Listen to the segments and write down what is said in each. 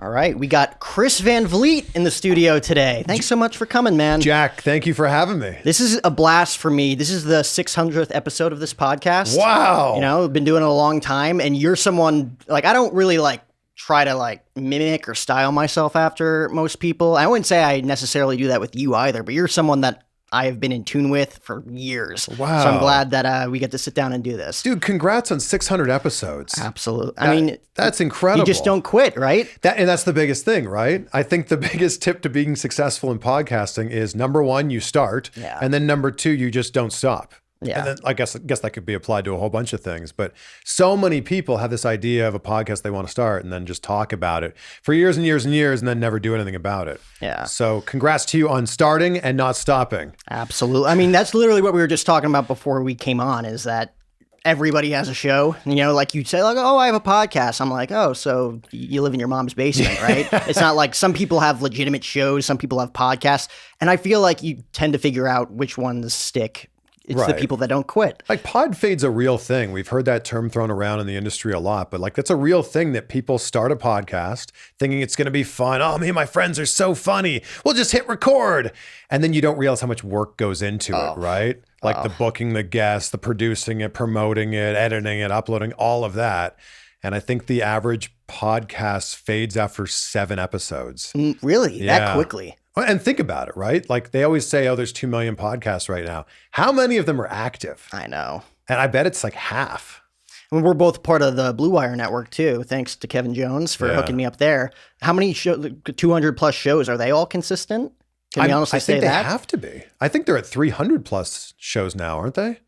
All right, we got Chris Van Vliet in the studio today. Thanks so much for coming, man. Jack, thank you for having me. This is a blast for me. This is the 600th episode of this podcast. Wow. You know, I've been doing it a long time, and you're someone, like, I don't really, like, try to, like, mimic or style myself after most people. I wouldn't say I necessarily do that with you either, but you're someone that I have been in tune with for years. Wow. So I'm glad that we get to sit down and do this. Dude, congrats on 600 episodes. Absolutely. I mean, that's incredible. You just don't quit, right? And that's the biggest thing, right? I think the biggest tip to being successful in podcasting is number one, you start. Yeah. And then number two, you just don't stop. Yeah. And then I guess that could be applied to a whole bunch of things. But so many people have this idea of a podcast they want to start and then just talk about it for years and years and years and then never do anything about it. Yeah. So congrats to you on starting and not stopping. Absolutely. I mean, that's literally what we were just talking about before we came on, is that everybody has a show. You know, like you'd say, like, oh, I have a podcast. I'm like, oh, so you live in your mom's basement, right? It's not like some people have legitimate shows, some people have podcasts. And I feel like you tend to figure out which ones stick. It's Right. the people that don't quit. Like pod fade's a real thing. We've heard that term thrown around in the industry a lot, but like that's a real thing that people start a podcast thinking it's going to be fun. Oh, me and my friends are so funny. We'll just hit record. And then you don't realize how much work goes into it, right? Like the booking the guests, the producing it, promoting it, editing it, uploading, all of that. And I think the average podcast fades after 7 episodes. Really? Yeah. That quickly? And think about it, right? Like they always say, oh, there's 2 million podcasts right now. How many of them are active? I know. And I bet it's like half. And we're both part of the Blue Wire Network, too. Thanks to Kevin Jones for hooking me up there. How many 200 plus shows? Are they all consistent? Can we honestly say I think that? they have to be. I think they're at 300 plus shows now, aren't they?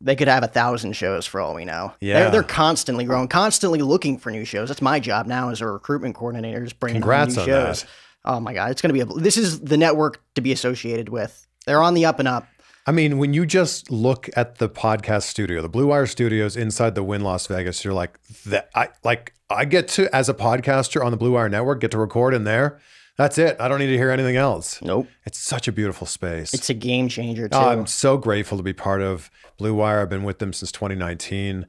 They could have 1,000 shows for all we know. Yeah. They're constantly growing, constantly looking for new shows. That's my job now as a recruitment coordinator, is bringing Congrats on new on shows. that. Oh my God, it's going to be this is the network to be associated with. They're on the up and up. I mean, when you just look at the podcast studio, the Blue Wire Studios inside the Wynn Las Vegas, you're like, I get to, as a podcaster on the Blue Wire Network, get to record in there. That's it. I don't need to hear anything else. Nope. It's such a beautiful space. It's a game changer too. Oh, I'm so grateful to be part of Blue Wire. I've been with them since 2019.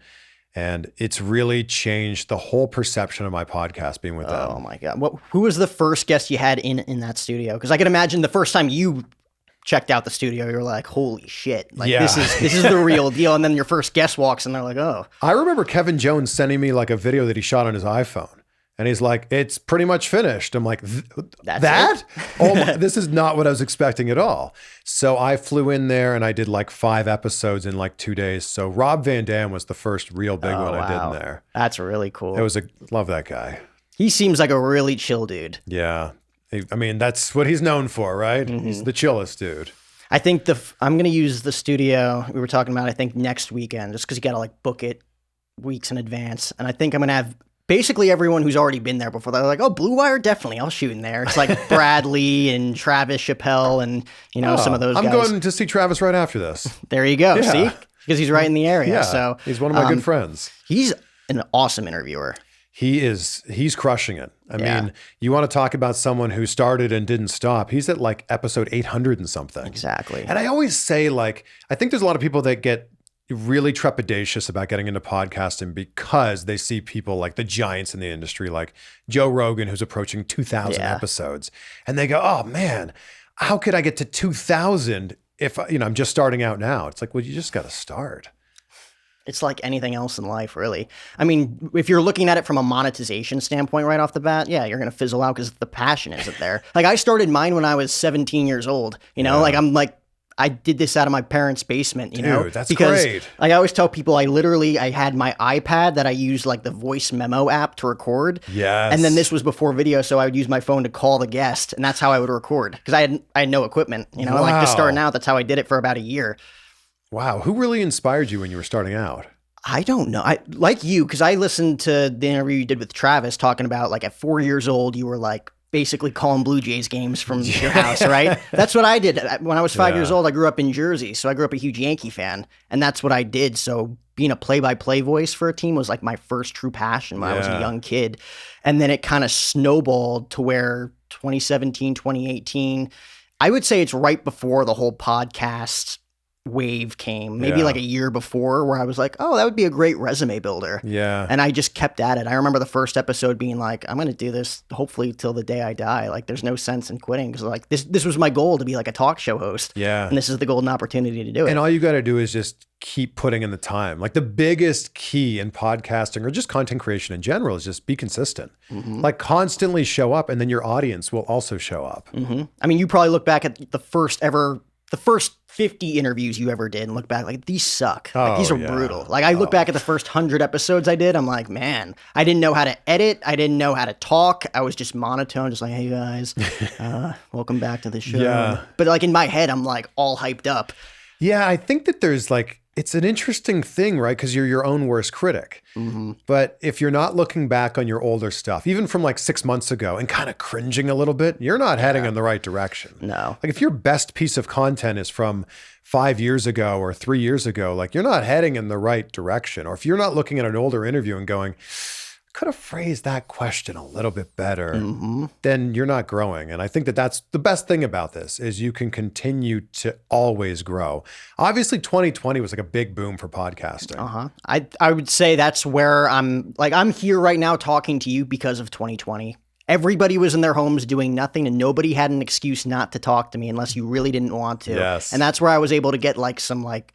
And it's really changed the whole perception of my podcast being with them. Oh my God. Who was the first guest you had in that studio? Because I can imagine the first time you checked out the studio, you're like, holy shit. Like Yeah. this is the real deal. And then your first guest walks and they're like, oh. I remember Kevin Jones sending me like a video that he shot on his iPhone. And he's like, it's pretty much finished. I'm like, That's that? Oh, this is not what I was expecting at all. So I flew in there and I did like 5 episodes in like 2 days. So Rob Van Dam was the first real big one I did in there. That's really cool. Love that guy. He seems like a really chill dude. Yeah. I mean, that's what he's known for, right? Mm-hmm. He's the chillest dude. I think I'm going to use the studio we were talking about, I think next weekend, just because you got to like book it weeks in advance. And I think I'm going to have basically everyone who's already been there before. They're like, oh, Blue Wire, definitely. I'll shoot in there. It's like Bradley and Travis Chappelle and, some of those guys. I'm going to see Travis right after this. There you go. Yeah. See? Because he's right in the area. Yeah, So he's one of my good friends. He's an awesome interviewer. He's crushing it. I Yeah. mean, you want to talk about someone who started and didn't stop. He's at like episode 800 and something. Exactly. And I always say, like, I think there's a lot of people that get really trepidatious about getting into podcasting because they see people like the giants in the industry, like Joe Rogan, who's approaching 2,000 episodes. And they go, oh man, how could I get to 2,000 if, I'm just starting out now? It's like, well, you just got to start. It's like anything else in life, really. I mean, if you're looking at it from a monetization standpoint right off the bat, yeah, you're going to fizzle out because the passion isn't there. Like I started mine when I was 17 years old, like I did this out of my parents' basement, Dude, that's because great. Like I always tell people, I had my iPad that I used like the voice memo app to record. Yes. And then this was before video, so I would use my phone to call the guest, and that's how I would record because I had no equipment, like just starting out. That's how I did it for about a year. Wow. Who really inspired you when you were starting out? I don't know. I like you because I listened to the interview you did with Travis talking about like at 4 years old, you were like basically calling Blue Jays games from your house, right? That's what I did. When I was 5 years old, I grew up in Jersey. So I grew up a huge Yankee fan. And that's what I did. So being a play-by-play voice for a team was like my first true passion when I was a young kid. And then it kind of snowballed to where 2017, 2018, I would say it's right before the whole podcast wave came, maybe Yeah. like a year before, where I was like, oh, that would be a great resume builder. Yeah. And I just kept at it. I remember the first episode being like, I'm going to do this hopefully till the day I die. Like, there's no sense in quitting, because like this was my goal, to be like a talk show host. Yeah. And this is the golden opportunity to do it. And all you got to do is just keep putting in the time. Like, the biggest key in podcasting or just content creation in general is just be consistent. Like, constantly show up, and then your audience will also show up. I mean, you probably look back at the first 50 interviews you ever did and look back like, these suck. Like, these are brutal. Like, I look back at the first 100 episodes I did. I'm like, man, I didn't know how to edit. I didn't know how to talk. I was just monotone, just like, hey guys, welcome back to the show. Yeah. But like in my head, I'm like all hyped up. Yeah, I think that there's like, it's an interesting thing, right? Because you're your own worst critic. But if you're not looking back on your older stuff, even from like 6 months ago, and kind of cringing a little bit, you're not heading in the right direction. No. Like, if your best piece of content is from 5 years ago or 3 years ago, like, you're not heading in the right direction. Or if you're not looking at an older interview and going, could have phrased that question a little bit better, then you're not growing. And I think that that's the best thing about this, is you can continue to always grow. Obviously, 2020 was like a big boom for podcasting. I would say that's where I'm here right now talking to you because of 2020. Everybody was in their homes doing nothing, and nobody had an excuse not to talk to me unless you really didn't want to. Yes. And that's where I was able to get like some like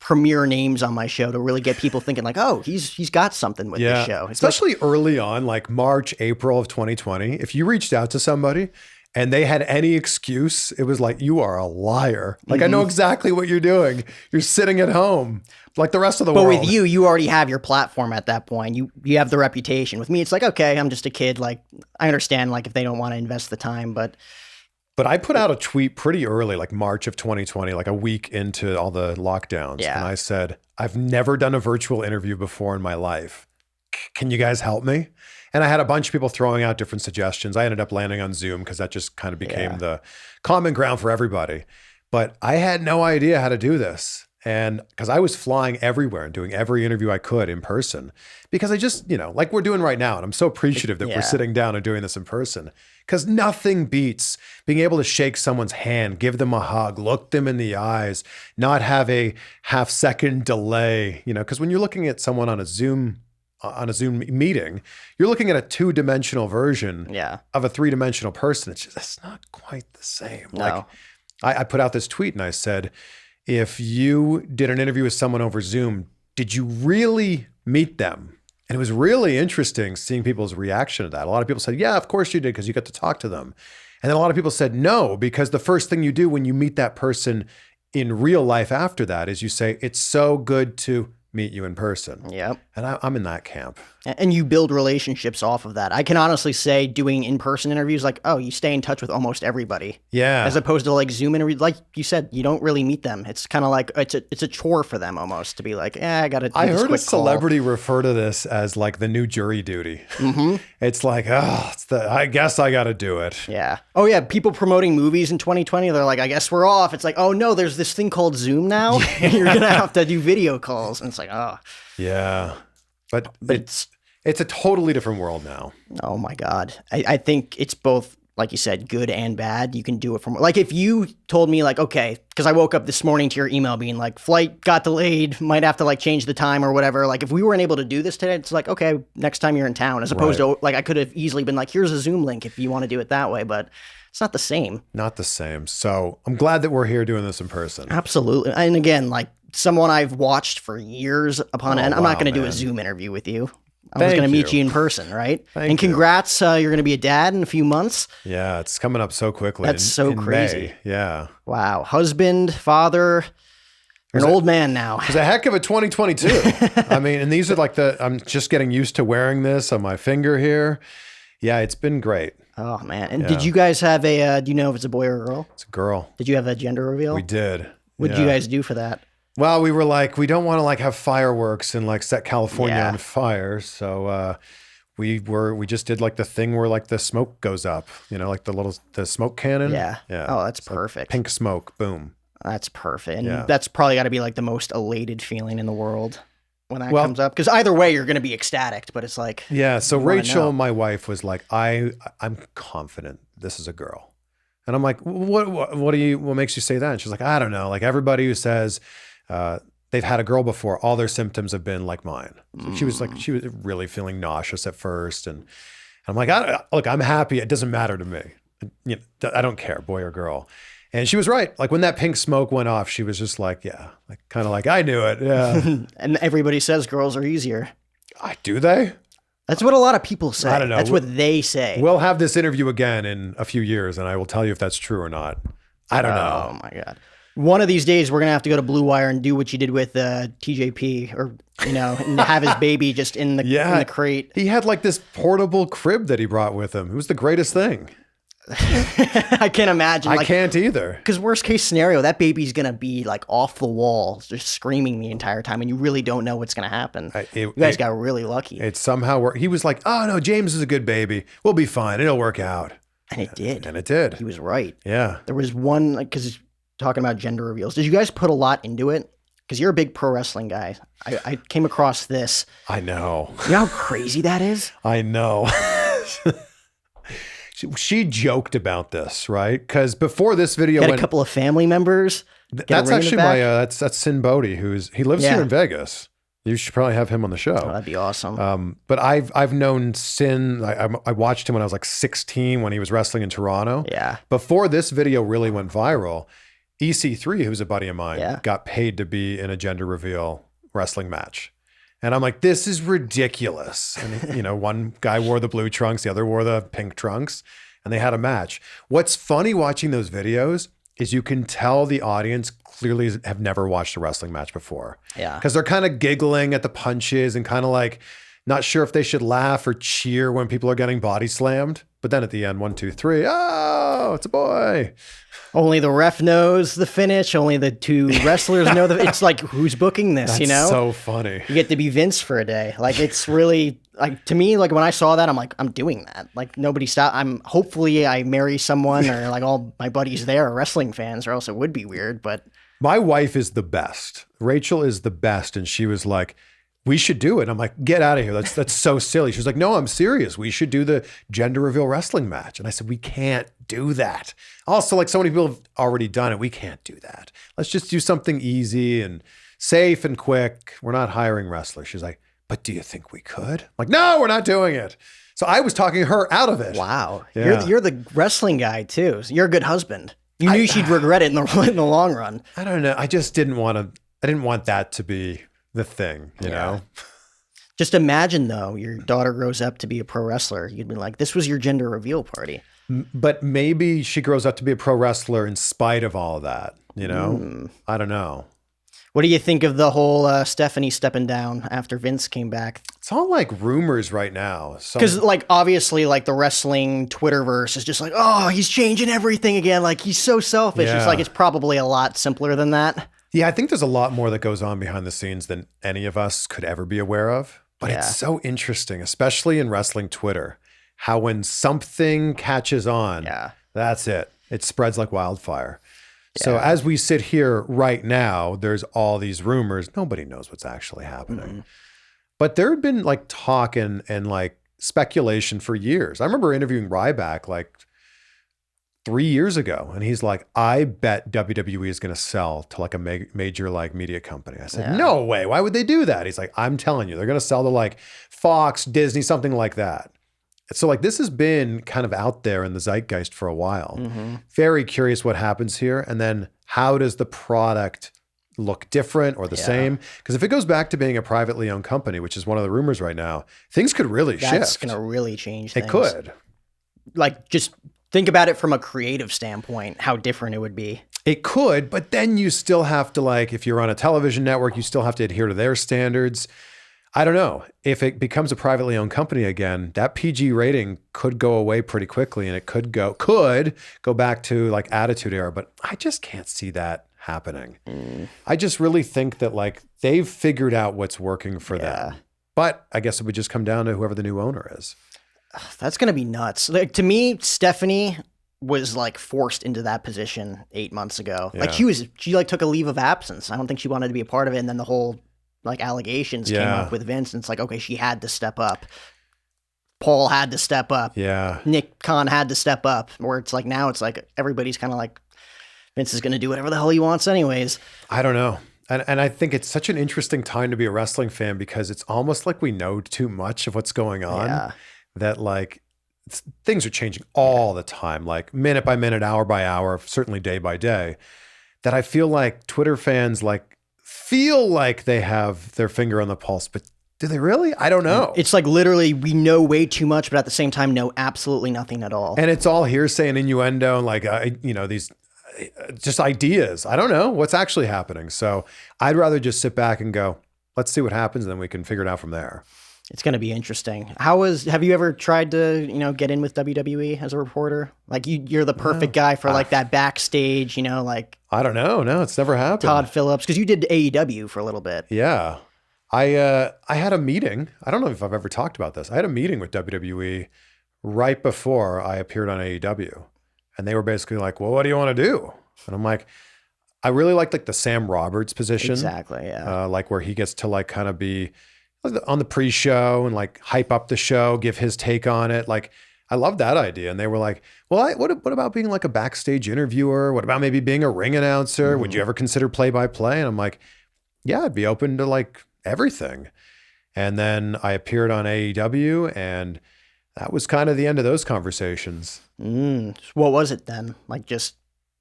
premier names on my show to really get people thinking like, oh, he's got something with this show. It's Especially early on, like March, April of 2020, if you reached out to somebody and they had any excuse, it was like, you are a liar. Like, I know exactly what you're doing. You're sitting at home like the rest of the world. But with you already have your platform at that point. You have the reputation. With me, it's like, okay, I'm just a kid. Like, I understand like if they don't want to invest the time, but I put out a tweet pretty early, like March of 2020, like a week into all the lockdowns. Yeah. And I said, I've never done a virtual interview before in my life. Can you guys help me? And I had a bunch of people throwing out different suggestions. I ended up landing on Zoom because that just kind of became the common ground for everybody. But I had no idea how to do this. And because I was flying everywhere and doing every interview I could in person, because I just, like we're doing right now. And I'm so appreciative that we're sitting down and doing this in person, because nothing beats being able to shake someone's hand, give them a hug, look them in the eyes, not have a half-second delay, because when you're looking at someone on a Zoom meeting, you're looking at a 2-dimensional version of a 3-dimensional person. It's not quite the same. No. Like, I put out this tweet and I said, if you did an interview with someone over Zoom, did you really meet them? And it was really interesting seeing people's reaction to that. A lot of people said, yeah, of course you did, because you got to talk to them. And then a lot of people said, no, because the first thing you do when you meet that person in real life after that is you say, it's so good to meet you in person. Yep. And I'm in that camp. And you build relationships off of that. I can honestly say doing in-person interviews, like, oh, you stay in touch with almost everybody. Yeah. As opposed to like Zoom interviews, like you said, you don't really meet them. It's kind of like, it's a chore for them almost to be like, I got to do I this heard a quick call. celebrity refer to this as like the new jury duty. It's like, I guess I got to do it. Yeah. Oh yeah. People promoting movies in 2020, they're like, I guess we're off. It's like, oh no, there's this thing called Zoom now. And you're going to have to do video calls. And it's like, oh. Yeah. But it's a totally different world now. Oh my God. I think it's both, like you said, good and bad. You can do it from, like, if you told me like, okay, because I woke up this morning to your email being like, flight got delayed, might have to like change the time or whatever. Like, if we weren't able to do this today, it's like, okay, next time you're in town, as opposed to like, I could have easily been like, here's a Zoom link if you want to do it that way, but it's not the same. Not the same. So I'm glad that we're here doing this in person. Absolutely. And again, like someone I've watched for years upon end, I'm not going to do a man. Zoom interview with you. I was going to meet you in person, right? Thank and congrats, you're going to be a dad in a few months. Yeah, it's coming up so quickly. That's so in crazy. May. Yeah. Wow. Husband, father, you're an old man now. It was a heck of a 2022. I mean, and these are like I'm just getting used to wearing this on my finger here. Yeah, it's been great. Oh, man. And did you guys have do you know if it's a boy or a girl? It's a girl. Did you have a gender reveal? We did. What did you guys do for that? Well, we were like, we don't want to like have fireworks and like set California on fire. So we just did like the thing where like the smoke goes up, like the smoke cannon. Yeah. Yeah. Oh, that's It's like perfect. pink smoke. Boom. That's perfect. And that's probably got to be like the most elated feeling in the world when that comes up. Because either way, you're going to be ecstatic, but it's like. Yeah. So Rachel, my wife, was like, I'm confident this is a girl. And I'm like, what makes you say that? And she's like, I don't know. Like everybody who says they've had a girl before, all their symptoms have been like mine. So she was really feeling nauseous at first. And I'm like, look, I'm happy. It doesn't matter to me. You know, I don't care, boy or girl. And she was right. Like when that pink smoke went off, she was just like, yeah, like kind of like, I knew it. Yeah. And everybody says girls are easier. Do they? That's what a lot of people say. I don't know. That's what they say. We'll have this interview again in a few years, and I will tell you if that's true or not. I don't know. Oh, my God. One of these days, we're going to have to go to Blue Wire and do what you did with TJP or, and have his baby just in the crate. He had like this portable crib that he brought with him. It was the greatest thing. I can't imagine. I can't either. Because worst case scenario, that baby's going to be like off the wall, just screaming the entire time, and you really don't know what's going to happen. You guys got really lucky. It somehow worked. He was like, oh, no, James is a good baby. We'll be fine. It'll work out. And it did. And it did. He was right. Yeah. There was one, because talking about gender reveals, did you guys put a lot into it? Because you're a big pro wrestling guy. I came across this. I know. You know how crazy that is? I know. She joked about this, right? Because before this video, a couple of family members. That's actually that's Sin Bodhi, he lives here in Vegas. You should probably have him on the show. Oh, that'd be awesome. But I've known Sin. I watched him when I was like 16 when he was wrestling in Toronto. Yeah. Before this video really went viral, EC3, who's a buddy of mine, got paid to be in a gender reveal wrestling match. And I'm like, this is ridiculous. And, one guy wore the blue trunks, the other wore the pink trunks, and they had a match. What's funny watching those videos is you can tell the audience clearly have never watched a wrestling match before. Yeah. Because they're kind of giggling at the punches and kind of like not sure if they should laugh or cheer when people are getting body slammed. But then at the end, 1, 2, 3, oh, it's a boy. Only the ref knows the finish. Only the two wrestlers know it's like, who's booking this, That's so funny. You get to be Vince for a day. Like, it's really, like, to me, like, when I saw that, I'm like, I'm doing that. Like, nobody stop. Hopefully I marry someone or, like, all my buddies there are wrestling fans, or else it would be weird, but. My wife is the best. Rachel is the best. And she was like, we should do it. I'm like, get out of here. That's so silly. She was like, no, I'm serious. We should do the gender reveal wrestling match. And I said, we can't do that. Also, like so many people have already done it. We can't do that. Let's just do something easy and safe and quick. We're not hiring wrestlers. She's like, but do you think we could? I'm like, no, we're not doing it. So I was talking her out of it. Wow. Yeah. You're the wrestling guy too. So you're a good husband. You knew she'd regret it in the long run. I don't know. I just didn't want that to be the thing, you know? Just imagine though, your daughter grows up to be a pro wrestler. You'd be like, this was your gender reveal party. But maybe she grows up to be a pro wrestler in spite of all of that, I don't know. What do you think of the whole Stephanie stepping down after Vince came back? It's all like rumors right now. Because like obviously like the wrestling Twitterverse is just like, oh, he's changing everything again. Like he's so selfish. Yeah. It's like, it's probably a lot simpler than that. Yeah, I think there's a lot more that goes on behind the scenes than any of us could ever be aware of. But it's so interesting, especially in wrestling Twitter, how when something catches on, that's it. It spreads like wildfire. Yeah. So as we sit here right now, there's all these rumors. Nobody knows what's actually happening. Mm-hmm. But there had been like talk and like speculation for years. I remember interviewing Ryback like 3 years ago, and he's like, I bet WWE is going to sell to like a major like media company. I said, no way. Why would they do that? He's like, I'm telling you, they're going to sell to like Fox, Disney, something like that. So like this has been kind of out there in the zeitgeist for a while. Mm-hmm. Very curious what happens here. And then how does the product look different or the same? Because if it goes back to being a privately owned company, which is one of the rumors right now, things could really shift. That's going to really change things. It could. Like just think about it from a creative standpoint, how different it would be. It could, but then you still have to like, if you're on a television network, you still have to adhere to their standards. I don't know. If it becomes a privately owned company again, that PG rating could go away pretty quickly, and it could go back to like Attitude Era, but I just can't see that happening. I just really think that like they've figured out what's working for them. But I guess it would just come down to whoever the new owner is. That's going to be nuts. Like to me, Stephanie was like forced into that position 8 months ago. Yeah. Like she like took a leave of absence. I don't think she wanted to be a part of it. And then the whole like allegations came up with Vince, and it's like, okay, she had to step up. Paul had to step up. Yeah. Nick Khan had to step up. Where it's like now it's like everybody's kind of like, Vince is going to do whatever the hell he wants anyways. I don't know. And I think it's such an interesting time to be a wrestling fan because it's almost like we know too much of what's going on that like things are changing all the time, like minute by minute, hour by hour, certainly day by day, that I feel like Twitter fans like feel like they have their finger on the pulse, but do they really? I don't know. It's like literally we know way too much, but at the same time know absolutely nothing at all. And it's all hearsay and innuendo and like, these just ideas. I don't know what's actually happening. So I'd rather just sit back and go, let's see what happens. And then we can figure it out from there. It's going to be interesting. Have you ever tried to, get in with WWE as a reporter? Like you're the perfect guy for like that backstage, like. I don't know. No, it's never happened. Todd Phillips. Cause you did AEW for a little bit. Yeah. I had a meeting. I don't know if I've ever talked about this. I had a meeting with WWE right before I appeared on AEW. And they were basically like, well, what do you want to do? And I'm like, I really like the Sam Roberts position. Exactly, yeah. Like where he gets to like kind of be on the pre-show and like hype up the show, give his take on it. Like, I love that idea. And they were like, well, what about being like a backstage interviewer? What about maybe being a ring announcer? Mm-hmm. Would you ever consider play-by-play? And I'm like, yeah, I'd be open to like everything. And then I appeared on AEW and that was kind of the end of those conversations. What was it then? Like just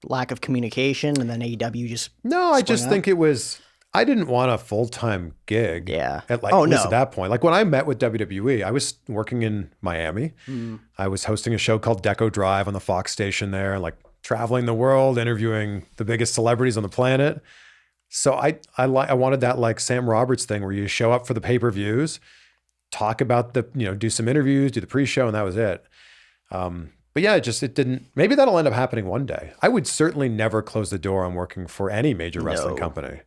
lack of communication and then AEW just... No, I just think it was... I didn't want a full-time gig. Yeah. At that point. Like when I met with WWE, I was working in Miami. I was hosting a show called Deco Drive on the Fox station there, like traveling the world, interviewing the biggest celebrities on the planet. So I wanted that like Sam Roberts thing where you show up for the pay-per-views, talk about do some interviews, do the pre-show, and that was it. But yeah, it didn't, maybe that'll end up happening one day. I would certainly never close the door on working for any major wrestling company.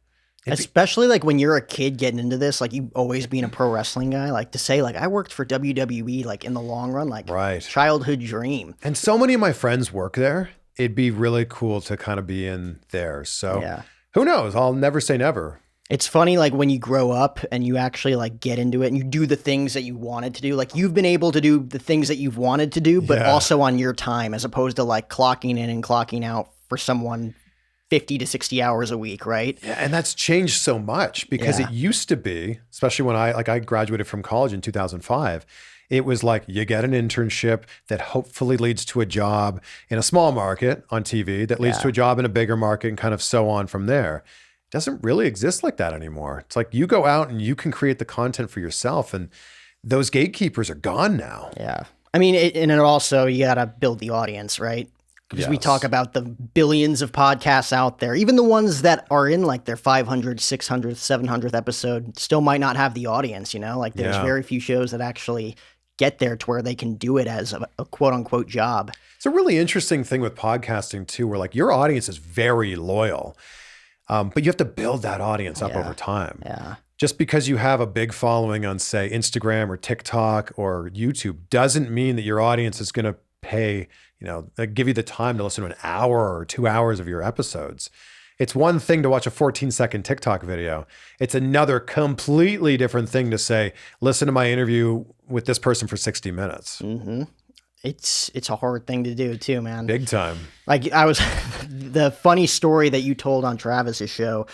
Especially like when you're a kid getting into this, like you always being a pro wrestling guy, like to say like I worked for WWE, like in the long run, like childhood dream. And so many of my friends work there. It'd be really cool to kind of be in there. So who knows? I'll never say never. It's funny, like when you grow up and you actually like get into it and you do the things that you wanted to do, like you've been able to do the things that you've wanted to do, but also on your time, as opposed to like clocking in and clocking out for someone 50 to 60 hours a week, right? Yeah, and that's changed so much because it used to be, especially when I graduated from college in 2005, it was like you get an internship that hopefully leads to a job in a small market on TV that leads to a job in a bigger market and kind of so on from there. It doesn't really exist like that anymore. It's like you go out and you can create the content for yourself and those gatekeepers are gone now. Yeah. I mean, and it also, you got to build the audience, right? Because we talk about the billions of podcasts out there, even the ones that are in like their 500th, 600th, 700th episode still might not have the audience, Like there's very few shows that actually get there to where they can do it as a quote unquote job. It's a really interesting thing with podcasting too, where like your audience is very loyal, but you have to build that audience up over time. Yeah. Just because you have a big following on say Instagram or TikTok or YouTube doesn't mean that your audience is going to pay, give you the time to listen to an hour or 2 hours of your episodes. It's one thing to watch a 14-second TikTok video. It's another completely different thing to say, listen to my interview with this person for 60 minutes. Mm-hmm. It's a hard thing to do too, man. Big time. Like the funny story that you told on Travis's show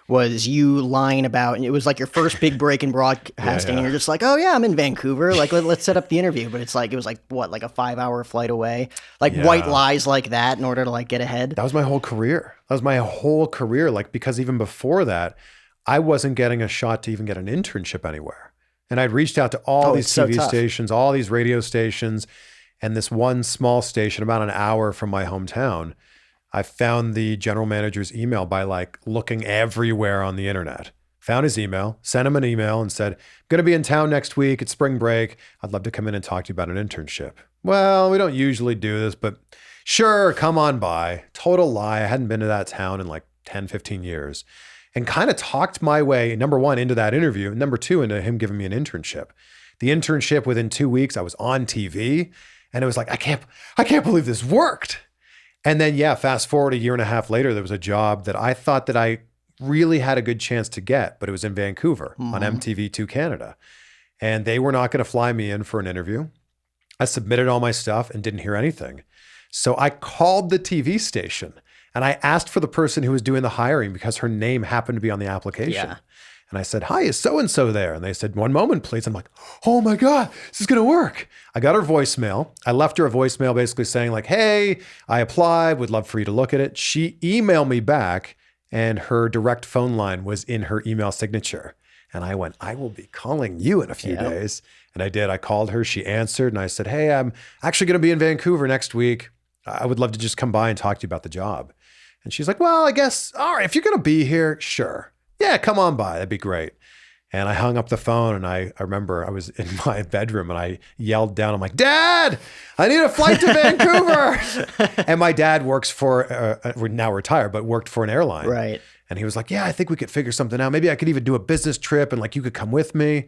was you lying about, and it was like your first big break in broadcasting, and you're just like, oh yeah, I'm in Vancouver, like let's set up the interview, but it's like, it was like, what, like a 5-hour flight away? Like white lies like that in order to like get ahead? That was my whole career. Like, because even before that, I wasn't getting a shot to even get an internship anywhere. And I'd reached out to all these TV stations, all these radio stations, and this one small station about an hour from my hometown, I found the general manager's email by like looking everywhere on the internet. Found his email, sent him an email and said, going to be in town next week. It's spring break. I'd love to come in and talk to you about an internship. Well, we don't usually do this, but sure, come on by. Total lie. I hadn't been to that town in like 10, 15 years and kind of talked my way, number one, into that interview. Number two, into him giving me an internship. The internship within 2 weeks, I was on TV and it was like, I can't believe this worked. And then, fast forward a year and a half later, there was a job that I thought that I really had a good chance to get, but it was in Vancouver on MTV2 Canada. And they were not going to fly me in for an interview. I submitted all my stuff and didn't hear anything. So I called the TV station and I asked for the person who was doing the hiring because her name happened to be on the application. Yeah. And I said, "Hi, is so-and-so there?" And they said, "One moment, please." I'm like, "Oh my God, this is going to work." I got her voicemail. I left her a voicemail basically saying like, "Hey, I applied, would love for you to look at it." She emailed me back and her direct phone line was in her email signature. And I went, "I will be calling you in a few days." And I did. I called her. She answered. And I said, "Hey, I'm actually going to be in Vancouver next week. I would love to just come by and talk to you about the job." And she's like, "Well, I guess, all right, if you're going to be here, sure. Yeah, come on by. That'd be great." And I hung up the phone and I remember I was in my bedroom and I yelled down, I'm like, "Dad, I need a flight to Vancouver." And my dad works for, now retired, but worked for an airline. Right. And he was like, "Yeah, I think we could figure something out. Maybe I could even do a business trip and like you could come with me."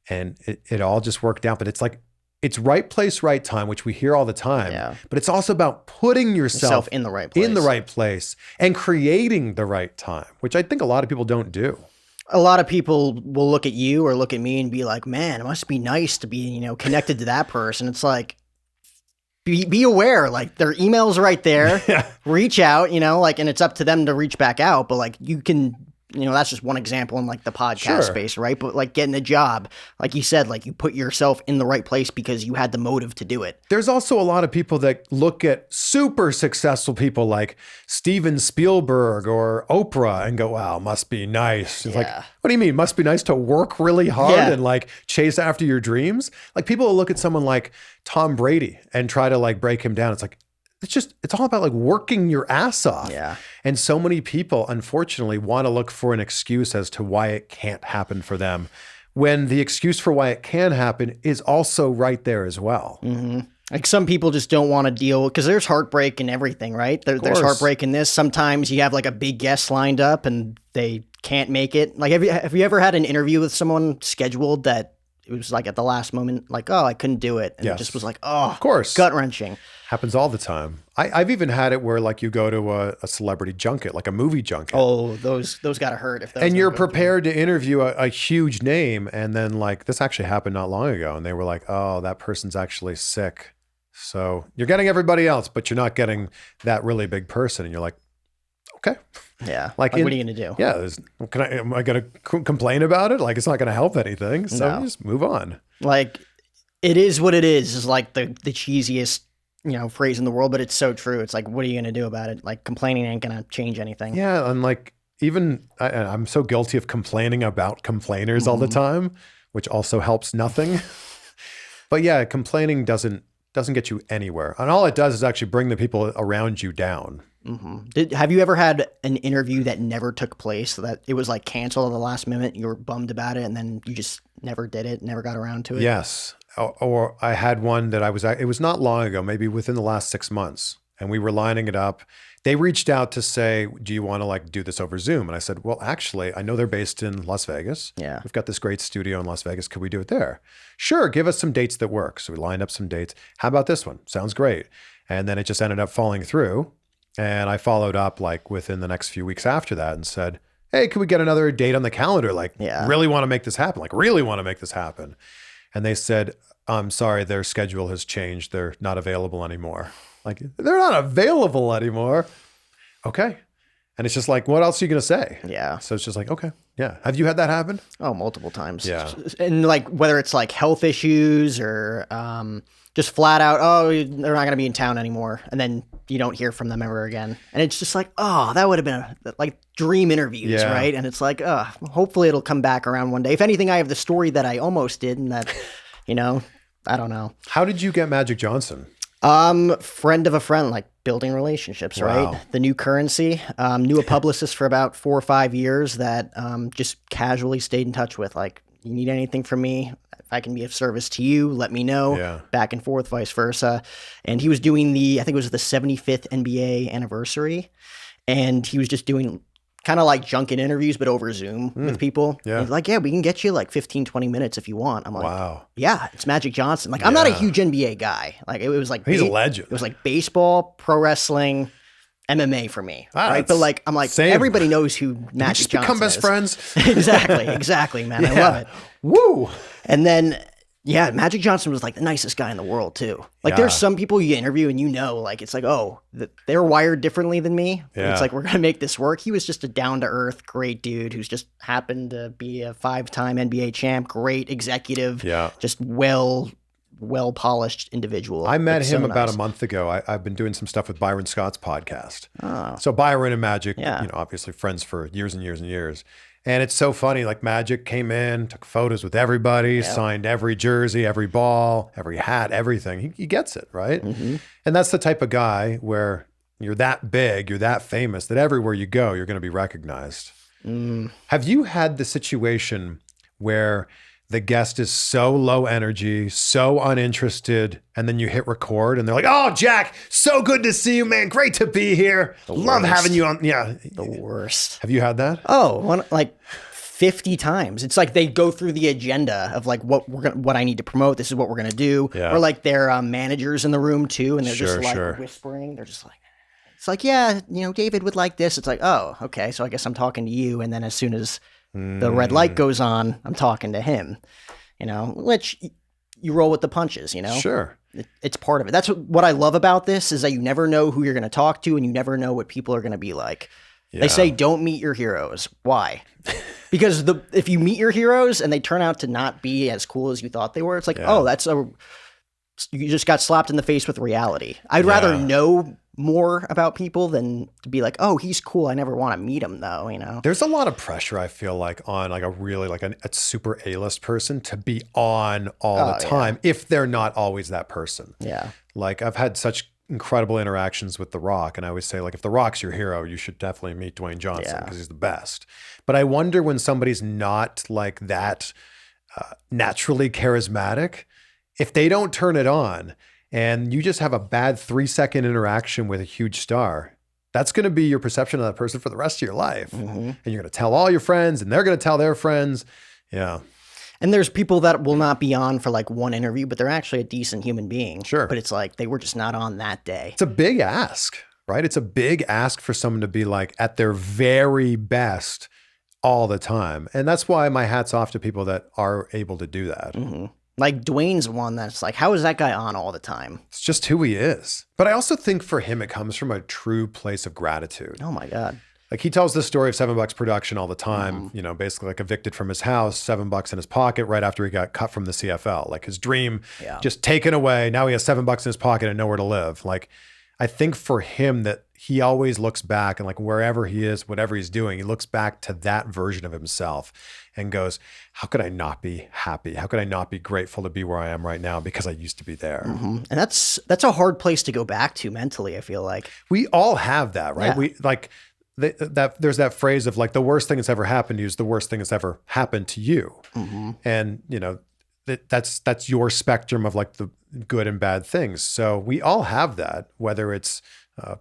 And it all just worked out. But it's like, it's right place, right time, which we hear all the time. Yeah. But it's also about putting yourself in the right place. in the right place and creating the right time, which I think a lot of people don't do. A lot of people will look at you or look at me and be like, "Man, it must be nice to be, connected to that person." It's like, be aware, like their email's right there. Yeah. Reach out, and it's up to them to reach back out. But like you can, that's just one example in like the podcast space, right? But like getting a job, like you said, like you put yourself in the right place because you had the motive to do it. There's also a lot of people that look at super successful people like Steven Spielberg or Oprah and go, "Wow, must be nice." It's like, what do you mean? Must be nice to work really hard and like chase after your dreams? Like people will look at someone like Tom Brady and try to like break him down. It's like, it's all about like working your ass off. Yeah. And so many people, unfortunately, want to look for an excuse as to why it can't happen for them, when the excuse for why it can happen is also right there as well. Mm-hmm. Like some people just don't want to deal because there's heartbreak in everything, right? There's heartbreak in this. Sometimes you have like a big guest lined up and they can't make it. Like, have you ever had an interview with someone scheduled that it was like at the last moment, like, "Oh, I couldn't do it." And it just was like, "Oh, of course, gut-wrenching." Happens all the time. I've even had it where like you go to a celebrity junket, like a movie junket. Oh, those gotta hurt if those and you're don't go prepared to interview a huge name, and then like this actually happened not long ago, and they were like, "Oh, that person's actually sick." So you're getting everybody else, but you're not getting that really big person, and you're like, "Okay." Yeah. Like what are you going to do? Yeah. Am I going to complain about it? Like, it's not going to help anything. So just move on. Like, it is what it is like the cheesiest, phrase in the world, but it's so true. It's like, what are you going to do about it? Like, complaining ain't going to change anything. Yeah. And like, even I'm so guilty of complaining about complainers all the time, which also helps nothing. But yeah, complaining doesn't get you anywhere. And all it does is actually bring the people around you down. Mm-hmm. Have you ever had an interview that never took place, that it was like canceled at the last minute? You were bummed about it and then you just never did it, never got around to it? Yes. Or I had one that it was not long ago, maybe within the last 6 months, and we were lining it up. They reached out to say, "Do you want to like do this over Zoom?" And I said, "Well, actually, I know they're based in Las Vegas. Yeah. We've got this great studio in Las Vegas. Could we do it there?" "Sure. Give us some dates that work." So we lined up some dates. "How about this one? Sounds great." And then it just ended up falling through. And I followed up like within the next few weeks after that and said, "Hey, could we get another date on the calendar? Like, really want to make this happen. Like, really want to make this happen." And they said, "I'm sorry, their schedule has changed. They're not available anymore." Like, they're not available anymore. Okay. And it's just like, what else are you going to say? Yeah. So it's just like, okay. Yeah. Have you had that happen? Oh, multiple times. Yeah. And like, whether it's like health issues or just flat out, "Oh, they're not going to be in town anymore." And then you don't hear from them ever again. And it's just like, oh, that would have been like dream interviews, right? And it's like, hopefully it'll come back around one day. If anything, I have the story that I almost did and that, I don't know. How did you get Magic Johnson? Friend of a friend, like building relationships, right? The new currency. Knew a publicist for about 4 or 5 years that just casually stayed in touch with. Like, "You need anything from me? If I can be of service to you, let me know." Yeah. Back and forth, vice versa. And he was doing I think it was the 75th NBA anniversary. And he was just doing kind of like junket interviews, but over Zoom with people. Yeah. He's like, "Yeah, we can get you like 15, 20 minutes if you want." I'm like, wow. Yeah, it's Magic Johnson. Like, I'm not a huge NBA guy. Like, it was like, he's a legend. It was like baseball, pro wrestling, MMA for me. Right. But like, I'm like, same. Everybody knows who Magic just Johnson become best is. friends. Exactly, man. I love it. Woo. And then Yeah, Magic Johnson was like the nicest guy in the world too. Like Yeah. there's some people you interview and like it's like, oh, they're wired differently than me. Yeah. It's like we're gonna make this work. He was just a down to earth, great dude who's just happened to be a 5-time NBA champ, great executive, Yeah. just well polished individual. I met It's him so about nice. a month ago. I've been doing some stuff with Byron Scott's podcast. Oh. So Byron and Magic, Yeah. obviously friends for years and years and years. And it's so funny. Like Magic came in, took photos with everybody, signed every jersey, every ball, every hat, everything. He gets it, right? Mm-hmm. And that's the type of guy where you're that big, you're that famous that everywhere you go, you're going to be recognized. Have you had the situation where the guest is so low energy, so uninterested, and then you hit record and they're like, "Oh, Jack, so good to see you, man. Great to be here. Love worst. having you on." Yeah. The worst. Have you had that? Oh, like 50 times. It's like they go through the agenda of like what I need to promote. This is what we're gonna do. Yeah. Or like their managers in the room too, and they're just Sure, like sure. whispering. They're just like, it's like, yeah, David would like this. It's like, oh, okay. So I guess I'm talking to you, and then as soon as the red light goes on, I'm talking to him. Which you roll with the punches. Sure. It's part of it. That's what I love about this is that you never know who you're going to talk to, and you never know what people are going to be like. Yeah. They say don't meet your heroes. Why? Because if you meet your heroes and they turn out to not be as cool as you thought they were, it's like, oh, you just got slapped in the face with reality. I'd rather know more about people than to be like, oh, he's cool. I never want to meet him though. There's a lot of pressure, I feel like, on like a really like a super A-list person to be on all the time if they're not always that person. Yeah. Like I've had such incredible interactions with The Rock, and I always say, like, if The Rock's your hero, you should definitely meet Dwayne Johnson because he's the best. But I wonder when somebody's not like that naturally charismatic, if they don't turn it on and you just have a bad 3-second interaction with a huge star, that's going to be your perception of that person for the rest of your life. Mm-hmm. And you're going to tell all your friends and they're going to tell their friends. Yeah. And there's people that will not be on for like one interview, but they're actually a decent human being. Sure. But it's like they were just not on that day. It's a big ask, right? It's a big ask for someone to be like at their very best all the time. And that's why my hat's off to people that are able to do that. Mm-hmm. Like Dwayne's one that's like, how is that guy on all the time? It's just who he is. But I also think for him, it comes from a true place of gratitude. Oh my God. Like he tells the story of $7 production all the time, basically like evicted from his house, $7 in his pocket right after he got cut from the CFL. Like his dream just taken away. Now he has $7 in his pocket and nowhere to live. Like I think for him that he always looks back and like wherever he is, whatever he's doing, he looks back to that version of himself and goes, how could I not be happy? How could I not be grateful to be where I am right now because I used to be there? Mm-hmm. And that's a hard place to go back to mentally, I feel like. We all have that, right? Yeah. We like that there's that phrase of like the worst thing that's ever happened to you is the worst thing that's ever happened to you. Mm-hmm. And that's your spectrum of like the good and bad things. So we all have that, whether it's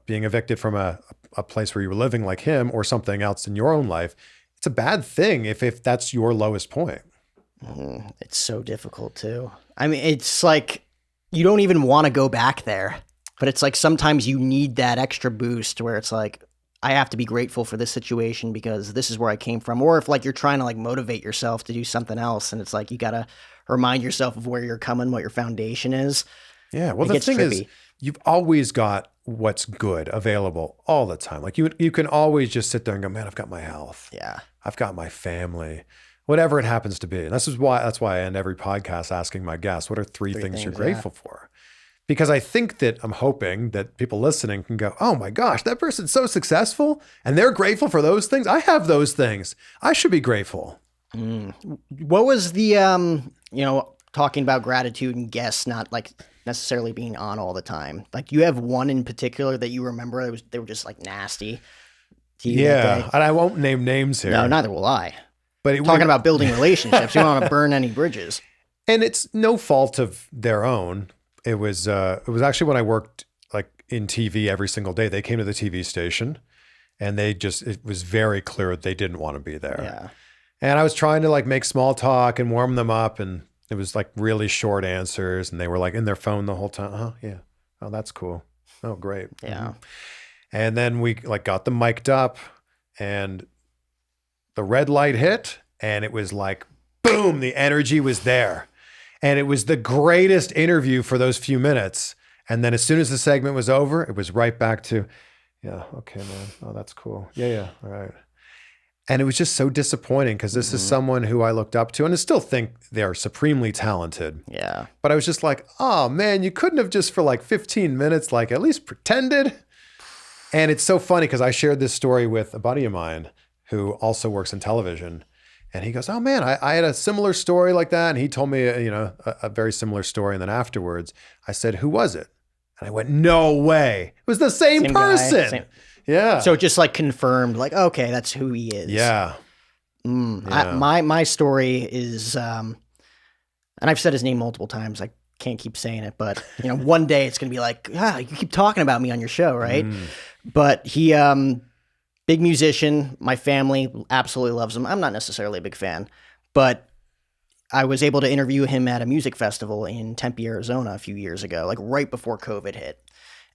being evicted from a place where you were living like him or something else in your own life. It's a bad thing if that's your lowest point. It's so difficult too. I mean, it's like you don't even want to go back there, but it's like sometimes you need that extra boost where it's like, I have to be grateful for this situation because this is where I came from. Or if like you're trying to like motivate yourself to do something else and it's like you got to remind yourself of where you're coming, what your foundation is. Yeah. Well, the thing is, you've always got what's good available all the time. Like you can always just sit there and go, man, I've got my health. Yeah. I've got my family, whatever it happens to be. And that's why I end every podcast asking my guests, what are three things you're grateful for? Because I think that I'm hoping that people listening can go, oh my gosh, that person's so successful and they're grateful for those things. I have those things. I should be grateful. What was the, talking about gratitude and guests not like necessarily being on all the time? Like you have one in particular that you remember they were just like nasty to you that day? And I won't name names here. No, neither will I. But talking about building relationships, you don't want to burn any bridges. And it's no fault of their own. It was actually when I worked like in TV every single day. They came to the TV station and it was very clear that they didn't want to be there. Yeah. And I was trying to like make small talk and warm them up, and it was like really short answers, and they were like in their phone the whole time. Oh yeah. Oh, that's cool. Oh, great. Yeah. Mm-hmm. And then we like got them mic'd up and the red light hit and it was like, boom, the energy was there. And it was the greatest interview for those few minutes. And then as soon as the segment was over, it was right back to, yeah, okay, man. Oh, that's cool. Yeah, all right. And it was just so disappointing because this is someone who I looked up to and I still think they're supremely talented. Yeah. But I was just like, oh man, you couldn't have just for like 15 minutes, like at least pretended. And it's so funny because I shared this story with a buddy of mine who also works in television. And he goes, oh man, I had a similar story like that. And he told me, a very similar story. And then afterwards I said, who was it? And I went, no way. It was the same person. Yeah. So it just like confirmed, like, okay, that's who he is. Yeah. My story is, and I've said his name multiple times. I can't keep saying it, but one day it's gonna be like, you keep talking about me on your show, right? But he, big musician. My family absolutely loves him. I'm not necessarily a big fan, but I was able to interview him at a music festival in Tempe, Arizona, a few years ago, like right before COVID hit.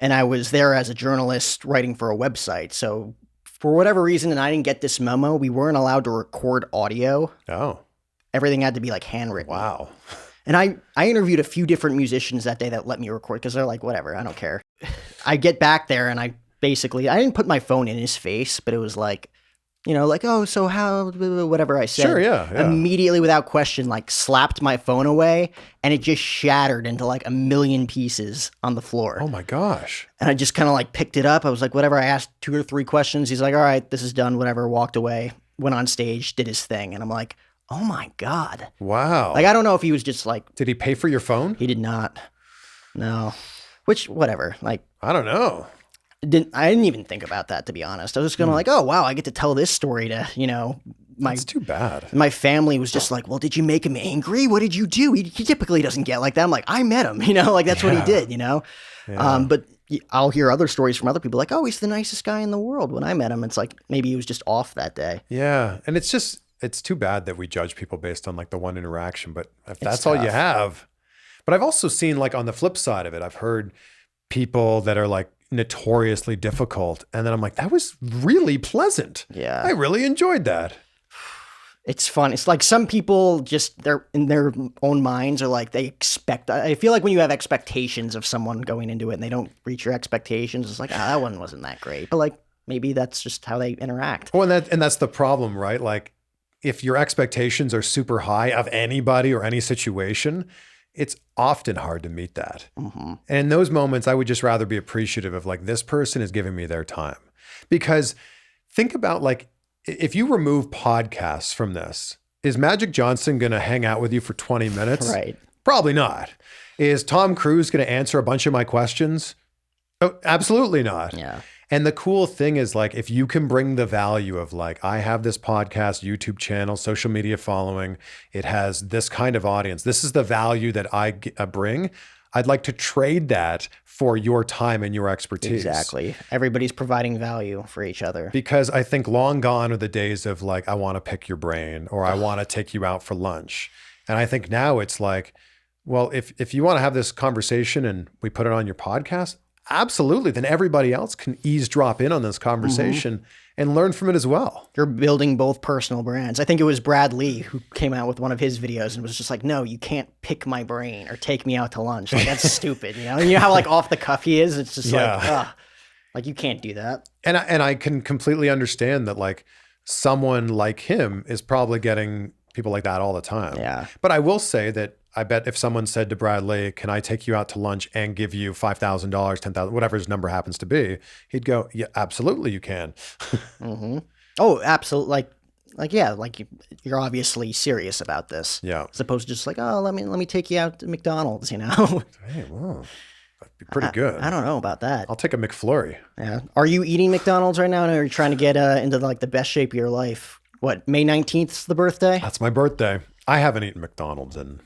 And I was there as a journalist writing for a website. So for whatever reason, and I didn't get this memo, we weren't allowed to record audio. Oh. Everything had to be like handwritten. Wow. And I interviewed a few different musicians that day that let me record because they're like, whatever, I don't care. I get back there and I didn't put my phone in his face, but it was like, oh, so how, whatever I said. Sure, yeah. Immediately without question, like slapped my phone away and it just shattered into like a million pieces on the floor. Oh my gosh. And I just kind of like picked it up. I was like, whatever. I asked 2 or 3 questions. He's like, all right, this is done. Whatever. Walked away, went on stage, did his thing. And I'm like, oh my God. Wow. Like, I don't know if he was just like. Did he pay for your phone? He did not. No. Which, whatever. Like. I don't know. I didn't even think about that, to be honest. I was just going to like, oh, wow, I get to tell this story to, That's too bad. My family was just like, well, did you make him angry? What did you do? He typically doesn't get like that. I'm like, I met him, like that's what he did, Yeah. But I'll hear other stories from other people like, oh, he's the nicest guy in the world. When I met him, it's like, maybe he was just off that day. Yeah. And it's too bad that we judge people based on like the one interaction, but if that's all you have. But I've also seen like on the flip side of it, I've heard people that are like notoriously difficult. And then I'm like, that was really pleasant. Yeah. I really enjoyed that. It's fun. It's like some people just, they're in their own minds are like, they expect, I feel like when you have expectations of someone going into it and they don't reach your expectations, it's like, that one wasn't that great. But like, maybe that's just how they interact. Well, and that's the problem, right? Like if your expectations are super high of anybody or any situation, it's often hard to meet that. Mm-hmm. And in those moments, I would just rather be appreciative of like, this person is giving me their time. Because think about like, if you remove podcasts from this, is Magic Johnson going to hang out with you for 20 minutes? Right. Probably not. Is Tom Cruise going to answer a bunch of my questions? Oh, absolutely not. Yeah. And the cool thing is like, if you can bring the value of like, I have this podcast, YouTube channel, social media following, it has this kind of audience. This is the value that I bring. I'd like to trade that for your time and your expertise. Exactly. Everybody's providing value for each other. Because I think long gone are the days of like, I want to pick your brain or I want to take you out for lunch. And I think now it's like, well, if you want to have this conversation and we put it on your podcast, absolutely. Then everybody else can eavesdrop in on this conversation and learn from it as well. You're building both personal brands. I think it was Brad Lee who came out with one of his videos and was just like, no, you can't pick my brain or take me out to lunch. Like, that's stupid. And you know how like off the cuff he is? It's just like you can't do that. And I can completely understand that like someone like him is probably getting people like that all the time. Yeah. But I will say that I bet if someone said to Brad Lee, can I take you out to lunch and give you $5,000, $10,000, whatever his number happens to be, he'd go, yeah, absolutely you can. Mm-hmm. Oh, absolutely. Like, yeah, like you're obviously serious about this. Yeah. As opposed to just like, oh, let me take you out to McDonald's, Hey, well, that'd be pretty good. I don't know about that. I'll take a McFlurry. Yeah. Are you eating McDonald's right now? Or are you trying to get into like the best shape of your life? What, May 19th is the birthday? That's my birthday. I haven't eaten McDonald's in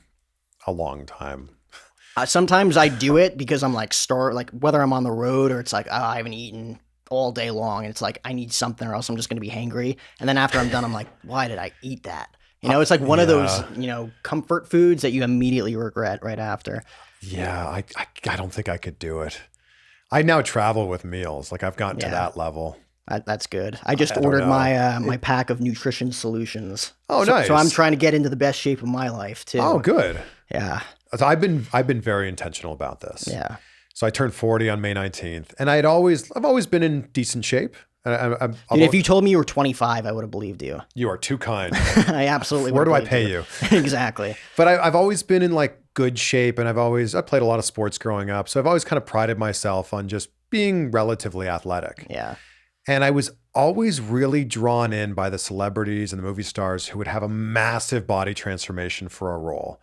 a long time. Sometimes I do it because I'm like whether I'm on the road or it's like, oh, I haven't eaten all day long. And it's like, I need something or else I'm just going to be hangry. And then after I'm done, I'm like, why did I eat that? It's like one of those, comfort foods that you immediately regret right after. Yeah. I don't think I could do it. I now travel with meals. Like I've gotten to that level. That's good. I just don't ordered know. my pack of nutrition solutions. Oh, nice. So I'm trying to get into the best shape of my life too. Oh, good. Yeah. So I've been very intentional about this. Yeah. So I turned 40 on May 19th, and I've always been in decent shape. Dude, if you told me you were 25, I would have believed you. You are too kind. I absolutely Where would do I have pay believed you? Exactly. But I've always been in like good shape, and I played a lot of sports growing up. So I've always kind of prided myself on just being relatively athletic. Yeah. And I was always really drawn in by the celebrities and the movie stars who would have a massive body transformation for a role.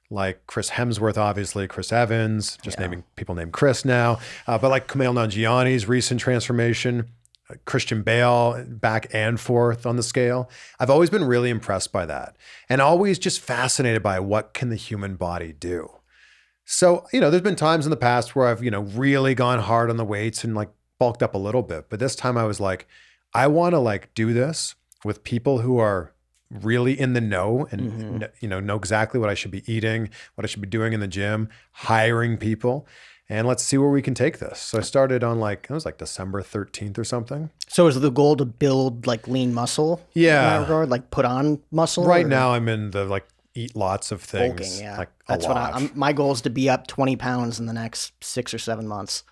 Like Chris Hemsworth, obviously, Chris Evans, just naming people named Chris now. But like Kumail Nanjiani's recent transformation, Christian Bale, back and forth on the scale. I've always been really impressed by that, and always just fascinated by what can the human body do. So, there's been times in the past where I've, really gone hard on the weights and like bulked up a little bit. But this time I was like, I want to like do this with people who are really in the know and know exactly what I should be eating, what I should be doing in the gym, hiring people, and let's see where we can take this. So I started on it was like December 13th or something. So is the goal to build like lean muscle? Yeah. In that regard, like put on muscle? Right now I'm in the like eat lots of things. Bulking, yeah. Like That's a lot. what my goal is to be up 20 pounds in the next 6 or 7 months.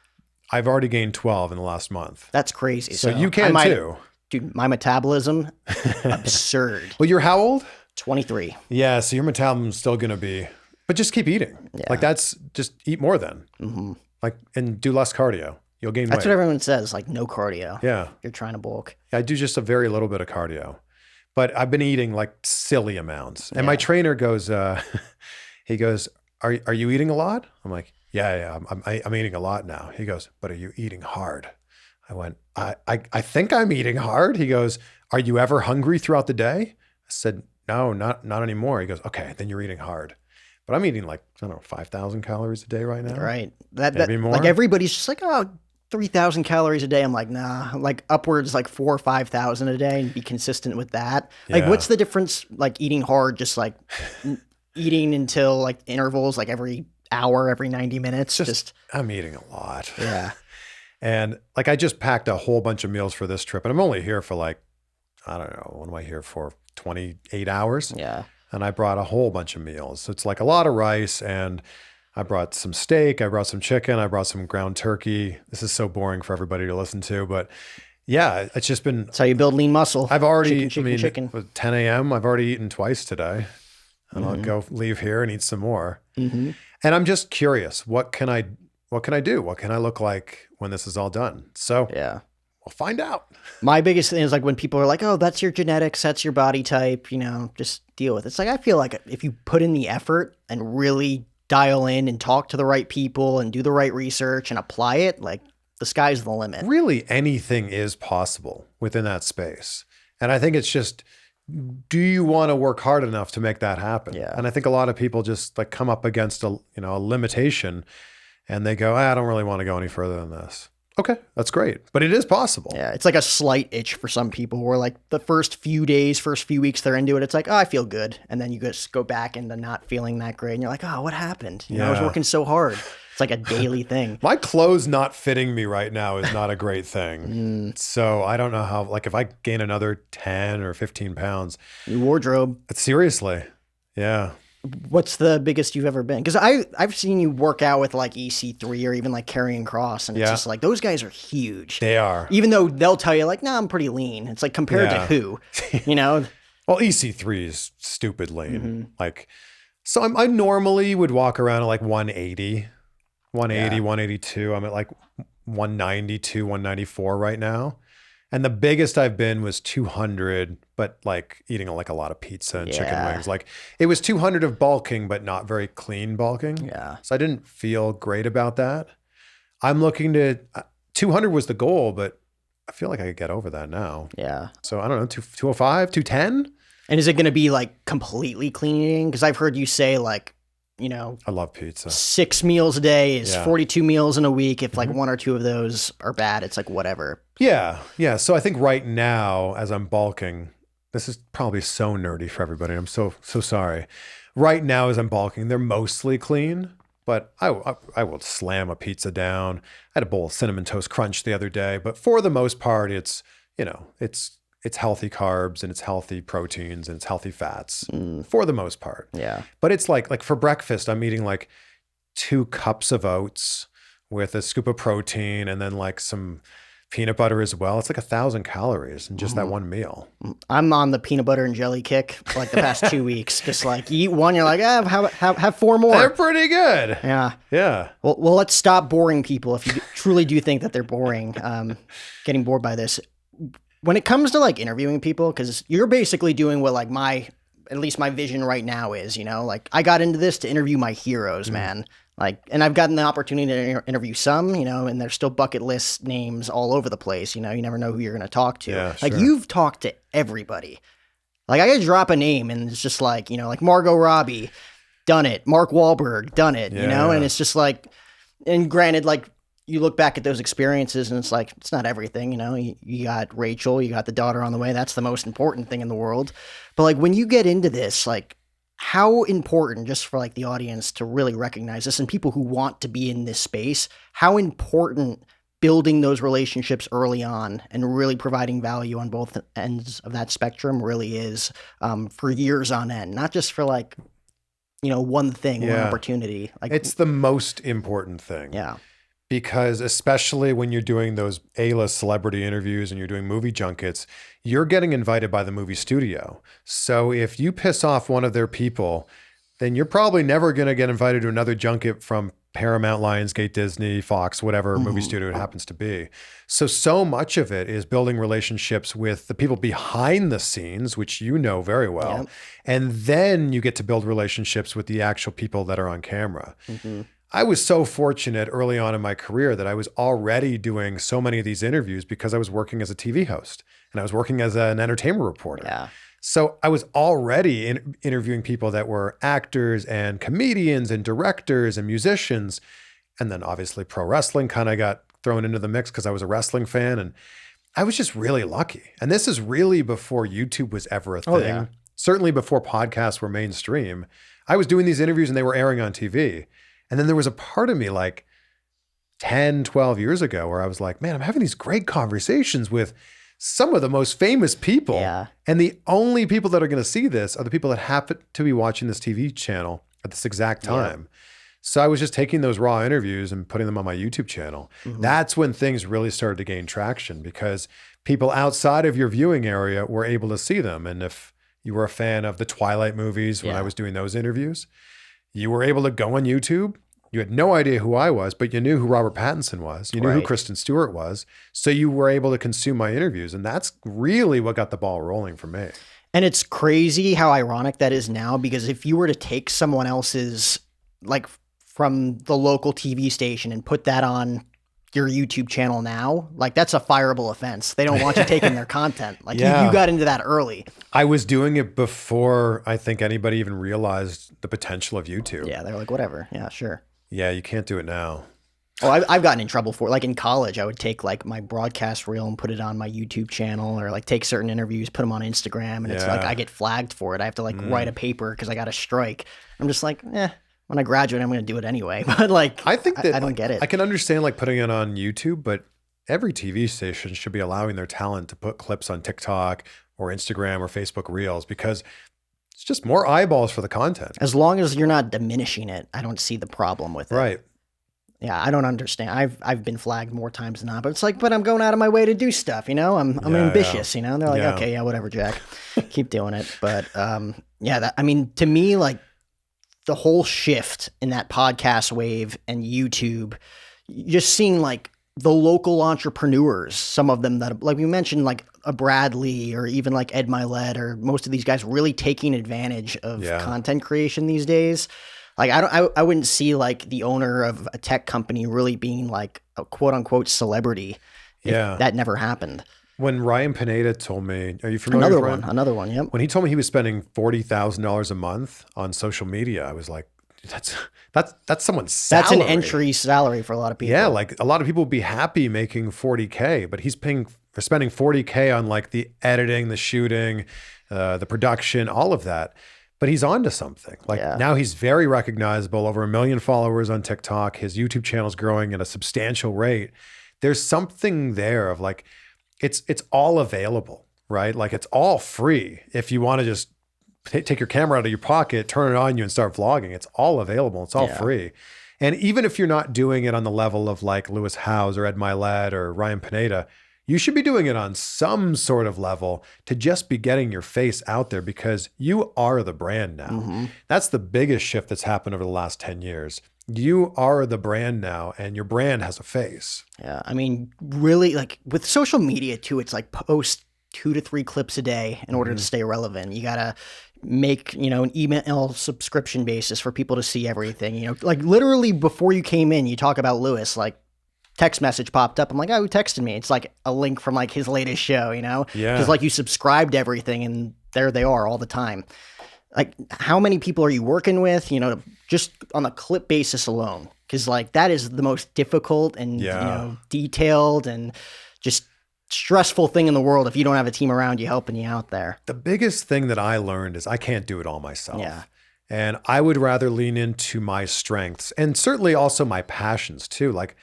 I've already gained 12 in the last month. That's crazy. So you can too. Dude, my metabolism, absurd. Well, you're how old? 23. Yeah, so your metabolism's still going to be, but just keep eating. Yeah. Like just eat more then. Mm-hmm. Like, and do less cardio. You'll gain weight. That's what everyone says, like no cardio. Yeah. You're trying to bulk. I do just a very little bit of cardio, but I've been eating like silly amounts. And my trainer goes, he goes, are you eating a lot? I'm like, yeah, I'm eating a lot now. He goes, but are you eating hard? I went, I think I'm eating hard. He goes, are you ever hungry throughout the day? I said, no, not anymore. He goes, okay, then you're eating hard. But I'm eating like, I don't know, 5,000 calories a day right now. Right. Maybe more. Like everybody's just like, oh, 3,000 calories a day. I'm like, nah, like upwards like 4,000 or 5,000 a day and be consistent with that. Like what's the difference like eating hard, just like eating until like intervals, like every hour, every 90 minutes? Just I'm eating a lot. Yeah. And like I just packed a whole bunch of meals for this trip, and I'm only here for like, I don't know, what am I here for? 28 hours? Yeah. And I brought a whole bunch of meals. So it's like a lot of rice, and I brought some steak, I brought some chicken, I brought some ground turkey. This is so boring for everybody to listen to, but yeah, it's just been. That's how you build lean muscle. I've already, chicken. It was 10 a.m. I've already eaten twice today, and I'll leave here and eat some more. Mm-hmm. And I'm just curious, what can I do? What can I look like when this is all done? So Yeah. we'll find out. My biggest thing is like when people are like, oh, that's your genetics, that's your body type, just deal with it. It's like, I feel like if you put in the effort and really dial in and talk to the right people and do the right research and apply it, like the sky's the limit. Really, anything is possible within that space. And I think it's just, do you want to work hard enough to make that happen? Yeah. And I think a lot of people just like come up against a limitation, and they go, I don't really want to go any further than this. Okay, that's great. But it is possible. Yeah, it's like a slight itch for some people where like the first few days, first few weeks they're into it, it's like, oh, I feel good. And then you just go back into not feeling that great. And you're like, oh, what happened? I was working so hard. It's like a daily thing. My clothes not fitting me right now is not a great thing. So I don't know how, like if I gain another 10 or 15 pounds. Your wardrobe. Seriously. Yeah. What's the biggest you've ever been? Because I've seen you work out with like EC3 or even like Karrion Cross, and it's just like those guys are huge. They are. Even though they'll tell you like, nah, I'm pretty lean. It's like compared to who, Well, EC3 is stupid lean. Like, so I normally would walk around at like 180, 182. I'm at like 192, 194 right now. And the biggest I've been was 200, but like eating like a lot of pizza and chicken wings. Like it was 200 of bulking, but not very clean bulking. Yeah. So I didn't feel great about that. I'm looking to, 200 was the goal, but I feel like I could get over that now. Yeah. So I don't know, 205, 210? And is it going to be like completely clean eating? Because I've heard you say like, I love pizza. 6 meals a day is 42 meals in a week. If like 1 or 2 of those are bad, it's like whatever. Yeah. Yeah. So I think right now, as I'm bulking, this is probably so nerdy for everybody. I'm so sorry. Right now, as I'm bulking, they're mostly clean, but I will slam a pizza down. I had a bowl of Cinnamon Toast Crunch the other day, but for the most part, it's you know, it's healthy carbs and it's healthy proteins and it's healthy fats for the most part. Yeah. But it's like for breakfast, I'm eating like 2 cups of oats with a scoop of protein and then like some peanut butter as well. It's like 1,000 calories in just that one meal. I'm on the peanut butter and jelly kick for like the past 2 weeks. Just like you eat one, you're like, have 4 more. They're pretty good. Yeah. Yeah. Well, let's stop boring people if you truly do think that they're boring. Getting bored by this. When it comes to like interviewing people, because you're basically doing what like at least my vision right now is, you know, like I got into this to interview my heroes, man. Like, and I've gotten the opportunity to interview some, you know, and there's still bucket list names all over the place. You know, you never know who you're going to talk to. Yeah, like sure. you've talked to everybody. Like I could drop a name and it's just like, you know, like Margot Robbie, done it. Mark Wahlberg, done it, you know? And it's just like, and granted, like you look back at those experiences and it's like, it's not everything, you know? You got Rachel, you got the daughter on the way. That's the most important thing in the world. But like when you get into this, like how important, just for like the audience to really recognize this and people who want to be in this space, how important building those relationships early on and really providing value on both ends of that spectrum really is for years on end, not just for like, you know, one thing, one opportunity. Like it's the most important thing. Yeah. Because especially when you're doing those A-list celebrity interviews and you're doing movie junkets, you're getting invited by the movie studio. So if you piss off one of their people, then you're probably never going to get invited to another junket from Paramount, Lionsgate, Disney, Fox, whatever movie studio it happens to be. So much of it is building relationships with the people behind the scenes, which you know very well. Yep. And then you get to build relationships with the actual people that are on camera. I was so fortunate early on in my career that I was already doing so many of these interviews because I was working as a TV host and I was working as an entertainment reporter. Yeah. So I was already interviewing people that were actors and comedians and directors and musicians. And then obviously pro wrestling kind of got thrown into the mix because I was a wrestling fan. And I was just really lucky. And this is really before YouTube was ever a thing. Yeah. Certainly before podcasts were mainstream. I was doing these interviews and they were airing on TV. And then there was a part of me like 10, 12 years ago where I was like, man, I'm having these great conversations with some of the most famous people. Yeah. And the only people that are going to see this are the people that happen to be watching this TV channel at this exact time. So I was just taking those raw interviews and putting them on my YouTube channel. That's when things really started to gain traction because people outside of your viewing area were able to see them. And if you were a fan of the Twilight movies when I was doing those interviews, you were able to go on YouTube. You had no idea who I was, but you knew who Robert Pattinson was. You knew who Kristen Stewart was. So you were able to consume my interviews. And that's really what got the ball rolling for me. And it's crazy how ironic that is now, because if you were to take someone else's, like from the local TV station and put that on your YouTube channel now, like that's a fireable offense. They don't want you taking their content. Like you got into that early. I was doing it before I think anybody even realized the potential of YouTube. Yeah, they're like, whatever. Yeah, sure. Yeah, you can't do it now. Oh, I've gotten in trouble for it. Like in college, I would take like my broadcast reel and put it on my YouTube channel, or like take certain interviews, put them on Instagram, and it's like I get flagged for it. I have to like write a paper because I got a strike. I'm just like, when I graduate, I'm going to do it anyway. But like, I think that I don't get it. I can understand like putting it on YouTube, but every TV station should be allowing their talent to put clips on TikTok or Instagram or Facebook Reels because it's just more eyeballs for the content. As long as you're not diminishing it, I don't see the problem with it. Right. Yeah, I don't understand. I've been flagged more times than not, but it's like, but I'm going out of my way to do stuff, you know? I'm ambitious, you know? And they're like, okay, yeah, whatever, Jack. Keep doing it. But I mean, to me, like the whole shift in that podcast wave and YouTube, just seeing like the local entrepreneurs, some of them that, like we mentioned, like a Bradley or even like Ed Milet or most of these guys really taking advantage of content creation these days. Like I wouldn't see like the owner of a tech company really being like a quote unquote celebrity if that never happened. When Ryan Pineda told me, are you familiar with Ryan? Another one, yep. When he told me he was spending $40,000 a month on social media, I was like, that's someone's salary. That's an entry salary for a lot of people. Yeah, like a lot of people would be happy making $40K, but he's spending $40K on like the editing, the shooting, the production, all of that. But he's onto something. Like now he's very recognizable, over 1 million followers on TikTok. His YouTube channel is growing at a substantial rate. There's something there of like, it's all available, right? Like it's all free. If you want to just take your camera out of your pocket, turn it on you and start vlogging, it's all available. It's all free. And even if you're not doing it on the level of like Lewis Howes or Ed Milet or Ryan Pineda, you should be doing it on some sort of level to just be getting your face out there because you are the brand now. That's the biggest shift that's happened over the last 10 years. You are the brand now and your brand has a face. Yeah. I mean, really, like with social media too, it's like post 2 to 3 clips a day in order to stay relevant. You got to make, an email subscription basis for people to see everything. Like literally before you came in, you talk about Lewis, like text message popped up. I'm like, oh, who texted me? It's like a link from like his latest show, Yeah. Because like you subscribed to everything and there they are all the time. Like how many people are you working with, just on a clip basis alone? Because like that is the most difficult and, detailed and just stressful thing in the world if you don't have a team around you helping you out there. The biggest thing that I learned is I can't do it all myself. Yeah. And I would rather lean into my strengths and certainly also my passions too. Like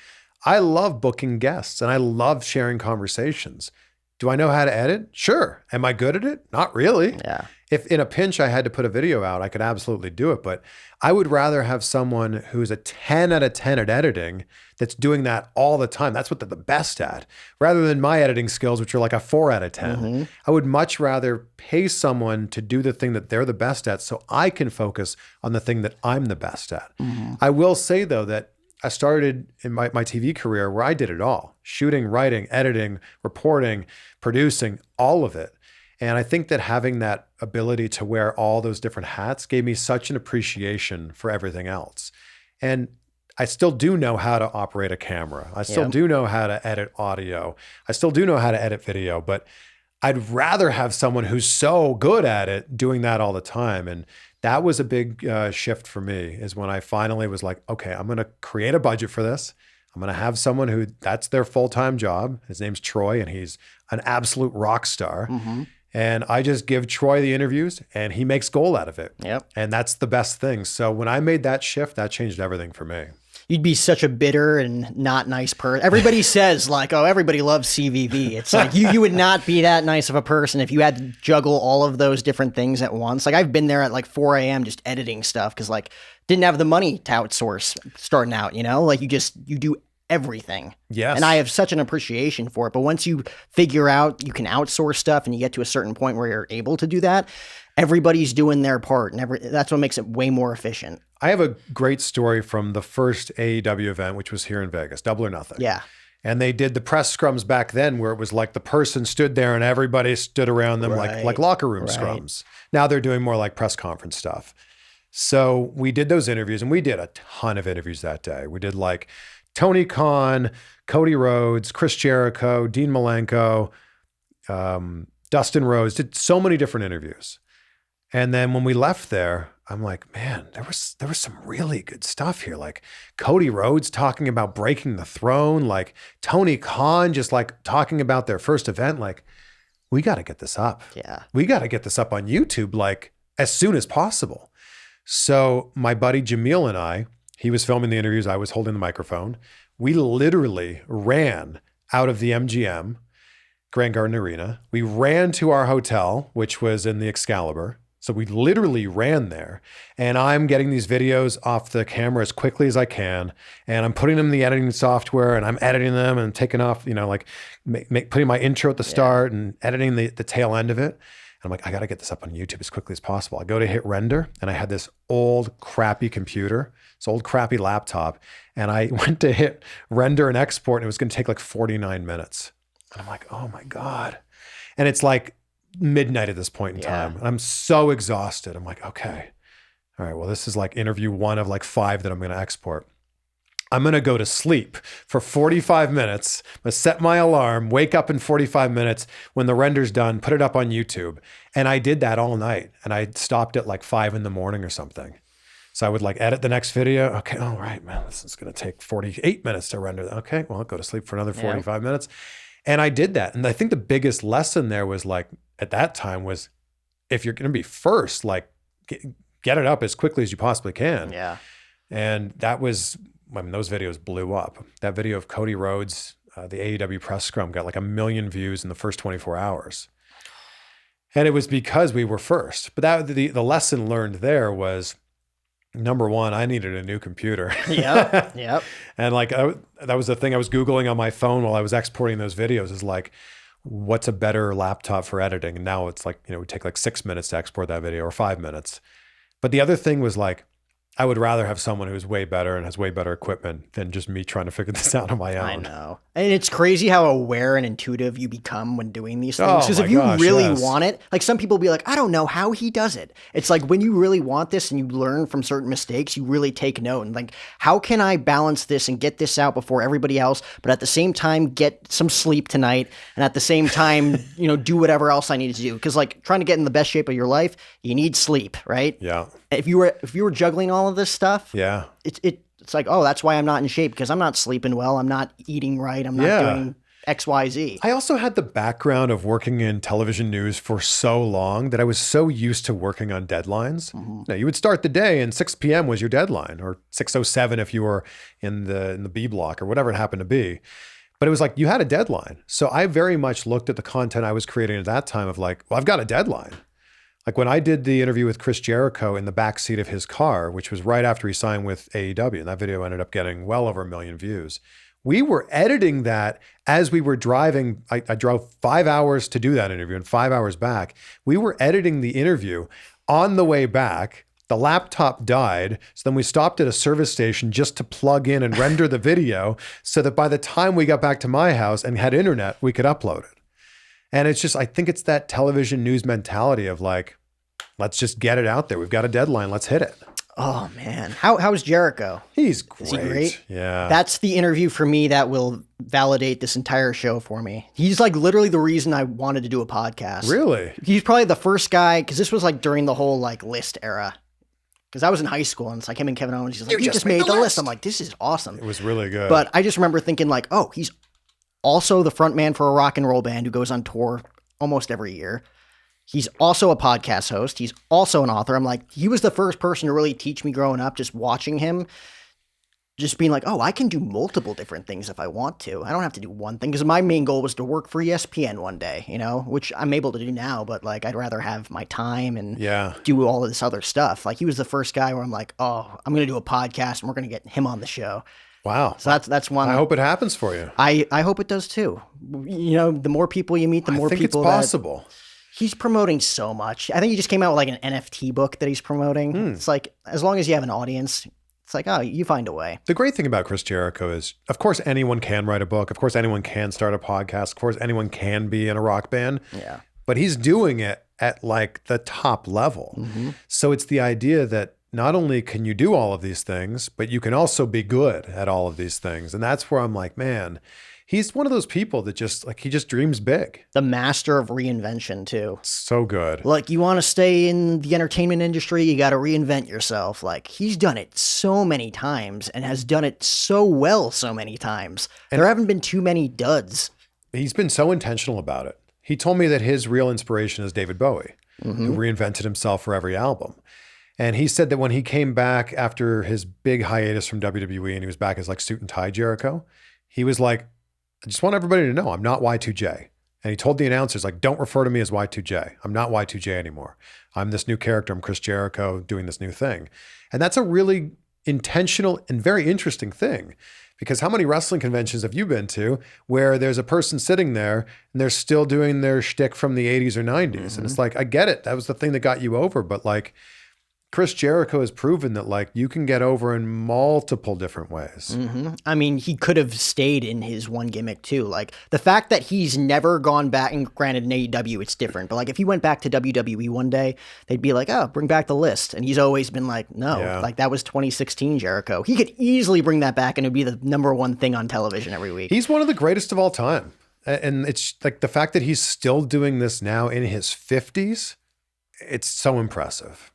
I love booking guests and I love sharing conversations. Do I know how to edit? Sure. Am I good at it? Not really. Yeah. If in a pinch I had to put a video out, I could absolutely do it. But I would rather have someone who's a 10 out of 10 at editing that's doing that all the time. That's what they're the best at, rather than my editing skills, which are like a 4 out of 10. I would much rather pay someone to do the thing that they're the best at so I can focus on the thing that I'm the best at. I will say, though, that I started in my TV career where I did it all: shooting, writing, editing, reporting, producing, all of it. And I think that having that ability to wear all those different hats gave me such an appreciation for everything else. And I still do know how to operate a camera. I still do know how to edit audio. I still do know how to edit video, but I'd rather have someone who's so good at it doing that all the time. And that was a big shift for me, is when I finally was like, okay, I'm going to create a budget for this. I'm going to have someone who that's their full-time job. His name's Troy, and he's an absolute rock star. And I just give Troy the interviews and he makes gold out of it. And that's the best thing. So when I made that shift, that changed everything for me. You'd be such a bitter and not nice person. Everybody says like, oh, everybody loves CVV. It's like you would not be that nice of a person if you had to juggle all of those different things at once. Like I've been there at like 4 a.m. just editing stuff because like didn't have the money to outsource starting out, like you do everything. Yes. And I have such an appreciation for it. But once you figure out you can outsource stuff and you get to a certain point where you're able to do that, everybody's doing their part. And that's what makes it way more efficient. I have a great story from the first AEW event, which was here in Vegas, Double or Nothing. Yeah. And they did the press scrums back then where it was like the person stood there and everybody stood around them like locker room scrums. Now they're doing more like press conference stuff. So we did those interviews and we did a ton of interviews that day. We did like Tony Khan, Cody Rhodes, Chris Jericho, Dean Malenko, Dustin Rhodes, did so many different interviews. And then when we left there, I'm like, man, there was some really good stuff here. Like Cody Rhodes talking about breaking the throne, like Tony Khan just like talking about their first event. Like, we got to get this up. Yeah. We got to get this up on YouTube like as soon as possible. So my buddy Jamil and he was filming the interviews. I was holding the microphone. We literally ran out of the MGM, Grand Garden Arena. We ran to our hotel, which was in the Excalibur. So we literally ran there, and I'm getting these videos off the camera as quickly as I can. And I'm putting them in the editing software and I'm editing them and taking off, putting my intro at the start and editing the tail end of it. I'm like, I got to get this up on YouTube as quickly as possible. I go to hit render and I had this old crappy computer, this old crappy laptop. And I went to hit render and export and it was going to take like 49 minutes. And I'm like, oh my God. And it's like midnight at this point in time. And I'm so exhausted. I'm like, okay, all right, well, this is like interview 1 of like 5 that I'm going to export. I'm going to go to sleep for 45 minutes. I'm going to set my alarm, wake up in 45 minutes. When the render's done, put it up on YouTube. And I did that all night. And I stopped at like 5 a.m. or something. So I would like edit the next video. Okay, all right, man, this is going to take 48 minutes to render. Okay, well, I'll go to sleep for another 45 minutes. And I did that. And I think the biggest lesson there was like, at that time was, if you're going to be first, like get it up as quickly as you possibly can. Yeah. And that was, those videos blew up. That video of Cody Rhodes the AEW press scrum got like 1 million views in the first 24 hours. And it was because we were first. But the lesson learned there was, number one, I needed a new computer. Yep. And like that was the thing I was Googling on my phone while I was exporting those videos, is like, what's a better laptop for editing? And now it's like, it would take like 6 minutes to export that video, or 5 minutes. But the other thing was like, I would rather have someone who's way better and has way better equipment than just me trying to figure this out on my own. I know. And it's crazy how aware and intuitive you become when doing these things. Oh, Because if you really want it, like some people be like, I don't know how he does it. It's like when you really want this and you learn from certain mistakes, you really take note. And like, how can I balance this and get this out before everybody else, but at the same time, get some sleep tonight, and at the same time, do whatever else I need to do. Because like trying to get in the best shape of your life, you need sleep, right? Yeah. If you were juggling all of this stuff, yeah, it's like, oh, that's why I'm not in shape, because I'm not sleeping well, I'm not eating right, I'm not doing XYZ. I also had the background of working in television news for so long that I was so used to working on deadlines. Mm-hmm. You would start the day and 6 p.m. was your deadline, or 6:07 if you were in the B block or whatever it happened to be. But it was like you had a deadline. So I very much looked at the content I was creating at that time of like, well, I've got a deadline. Like when I did the interview with Chris Jericho in the backseat of his car, which was right after he signed with AEW, and that video ended up getting well over 1 million views. We were editing that as we were driving. I drove 5 hours to do that interview and 5 hours back. We were editing the interview on the way back. The laptop died. So then we stopped at a service station just to plug in and render the video so that by the time we got back to my house and had internet, we could upload it. And it's just, I think it's that television news mentality of like, let's just get it out there. We've got a deadline. Let's hit it. Oh man. How's Jericho? He's great. Is he great? Yeah. That's the interview for me that will validate this entire show for me. He's like literally the reason I wanted to do a podcast. Really? He's probably the first guy, because this was like during the whole like list era. Because I was in high school and it's like him and Kevin Owens. He's like, you just made the list. I'm like, this is awesome. It was really good. But I just remember thinking like, oh, he's also the front man for a rock and roll band who goes on tour almost every year. He's also a podcast host. He's also an author. I'm like, he was the first person to really teach me growing up, just watching him, just being like, oh, I can do multiple different things if I want to. I don't have to do one thing. Because my main goal was to work for ESPN one day, which I'm able to do now, but like, I'd rather have my time and do all of this other stuff. Like he was the first guy where I'm like, oh, I'm going to do a podcast and we're going to get him on the show. Wow. So that's one. I hope it happens for you. I hope it does too. The more people you meet, the more people it's possible. He's promoting so much. I think he just came out with like an NFT book that he's promoting. It's like, as long as you have an audience, it's like, oh, you find a way. The great thing about Chris Jericho is, of course, anyone can write a book. Of course, anyone can start a podcast. Of course, anyone can be in a rock band. Yeah. But he's doing it at like the top level. Mm-hmm. So it's the idea that not only can you do all of these things, but you can also be good at all of these things. And that's where I'm like, man, he's one of those people that just like, he just dreams big. The master of reinvention too. So good. Like you want to stay in the entertainment industry, you got to reinvent yourself. Like he's done it so many times and has done it so well so many times. And there haven't been too many duds. He's been so intentional about it. He told me that his real inspiration is David Bowie, who reinvented himself for every album. And he said that when he came back after his big hiatus from WWE and he was back as like suit and tie Jericho, he was like, I just want everybody to know I'm not Y2J. And he told the announcers, like, don't refer to me as Y2J. I'm not Y2J anymore. I'm this new character. I'm Chris Jericho doing this new thing. And that's a really intentional and very interesting thing. Because how many wrestling conventions have you been to where there's a person sitting there and they're still doing their shtick from the 80s or 90s? And it's like, I get it. That was the thing that got you over. But like, Chris Jericho has proven that like you can get over in multiple different ways. Mm-hmm. I mean, he could have stayed in his one gimmick too. Like the fact that he's never gone back, and granted in AEW it's different, but like if he went back to WWE one day, they'd be like, oh, bring back the list. And he's always been like, no, like that was 2016 Jericho. He could easily bring that back and it'd be the number one thing on television every week. He's one of the greatest of all time. And it's like the fact that he's still doing this now in his 50s, it's so impressive.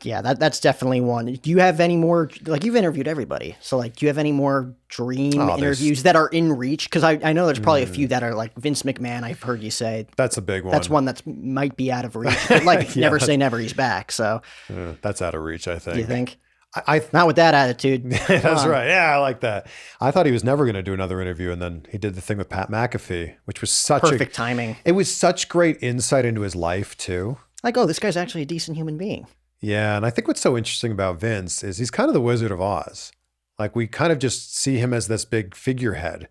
Yeah, that's definitely one. Do you have any more, like you've interviewed everybody. So like, do you have any more dream interviews that are in reach? Because I know there's probably a few that are like Vince McMahon, I've heard you say. That's a big one. That's one that might be out of reach. But like never say never, he's back. So that's out of reach, I think. You think? I Not with that attitude. That's right. Yeah, I like that. I thought he was never going to do another interview, and then he did the thing with Pat McAfee, which was such Perfect timing. It was such great insight into his life too. Like, oh, this guy's actually a decent human being. Yeah, and I think what's so interesting about Vince is he's kind of the Wizard of Oz. Like we kind of just see him as this big figurehead.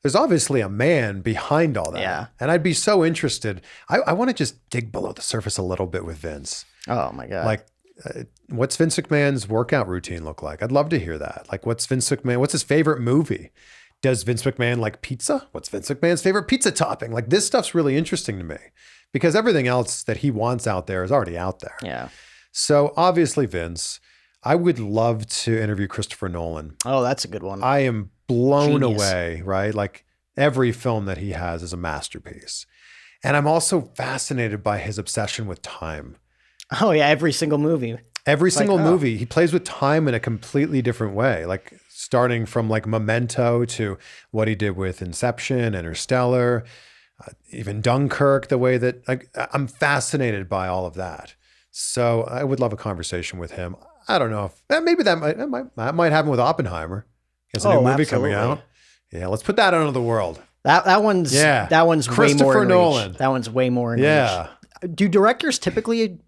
There's obviously a man behind all that. Yeah. And I'd be so interested. I want to just dig below the surface a little bit with Vince. Oh my God. Like, what's Vince McMahon's workout routine look like? I'd love to hear that. Like, what's his favorite movie? Does Vince McMahon like pizza? What's Vince McMahon's favorite pizza topping? Like, this stuff's really interesting to me because everything else that he wants out there is already out there. Yeah. So obviously, Vince, I would love to interview Christopher Nolan. Oh, that's a good one. I am blown Genius. away, right? Like, every film that he has is a masterpiece. And I'm also fascinated by his obsession with time. Oh yeah, every single movie. Every single oh. movie, he plays with time in a completely different way. Like starting from like Memento to what he did with Inception, Interstellar, even Dunkirk, the way that I'm fascinated by all of that. So I would love a conversation with him. I don't know if maybe that might happen with Oppenheimer. He has a new movie coming out. Yeah, let's put that out into the world. That one's way more in Nolan. Reach. That one's way more in reach. Do directors typically?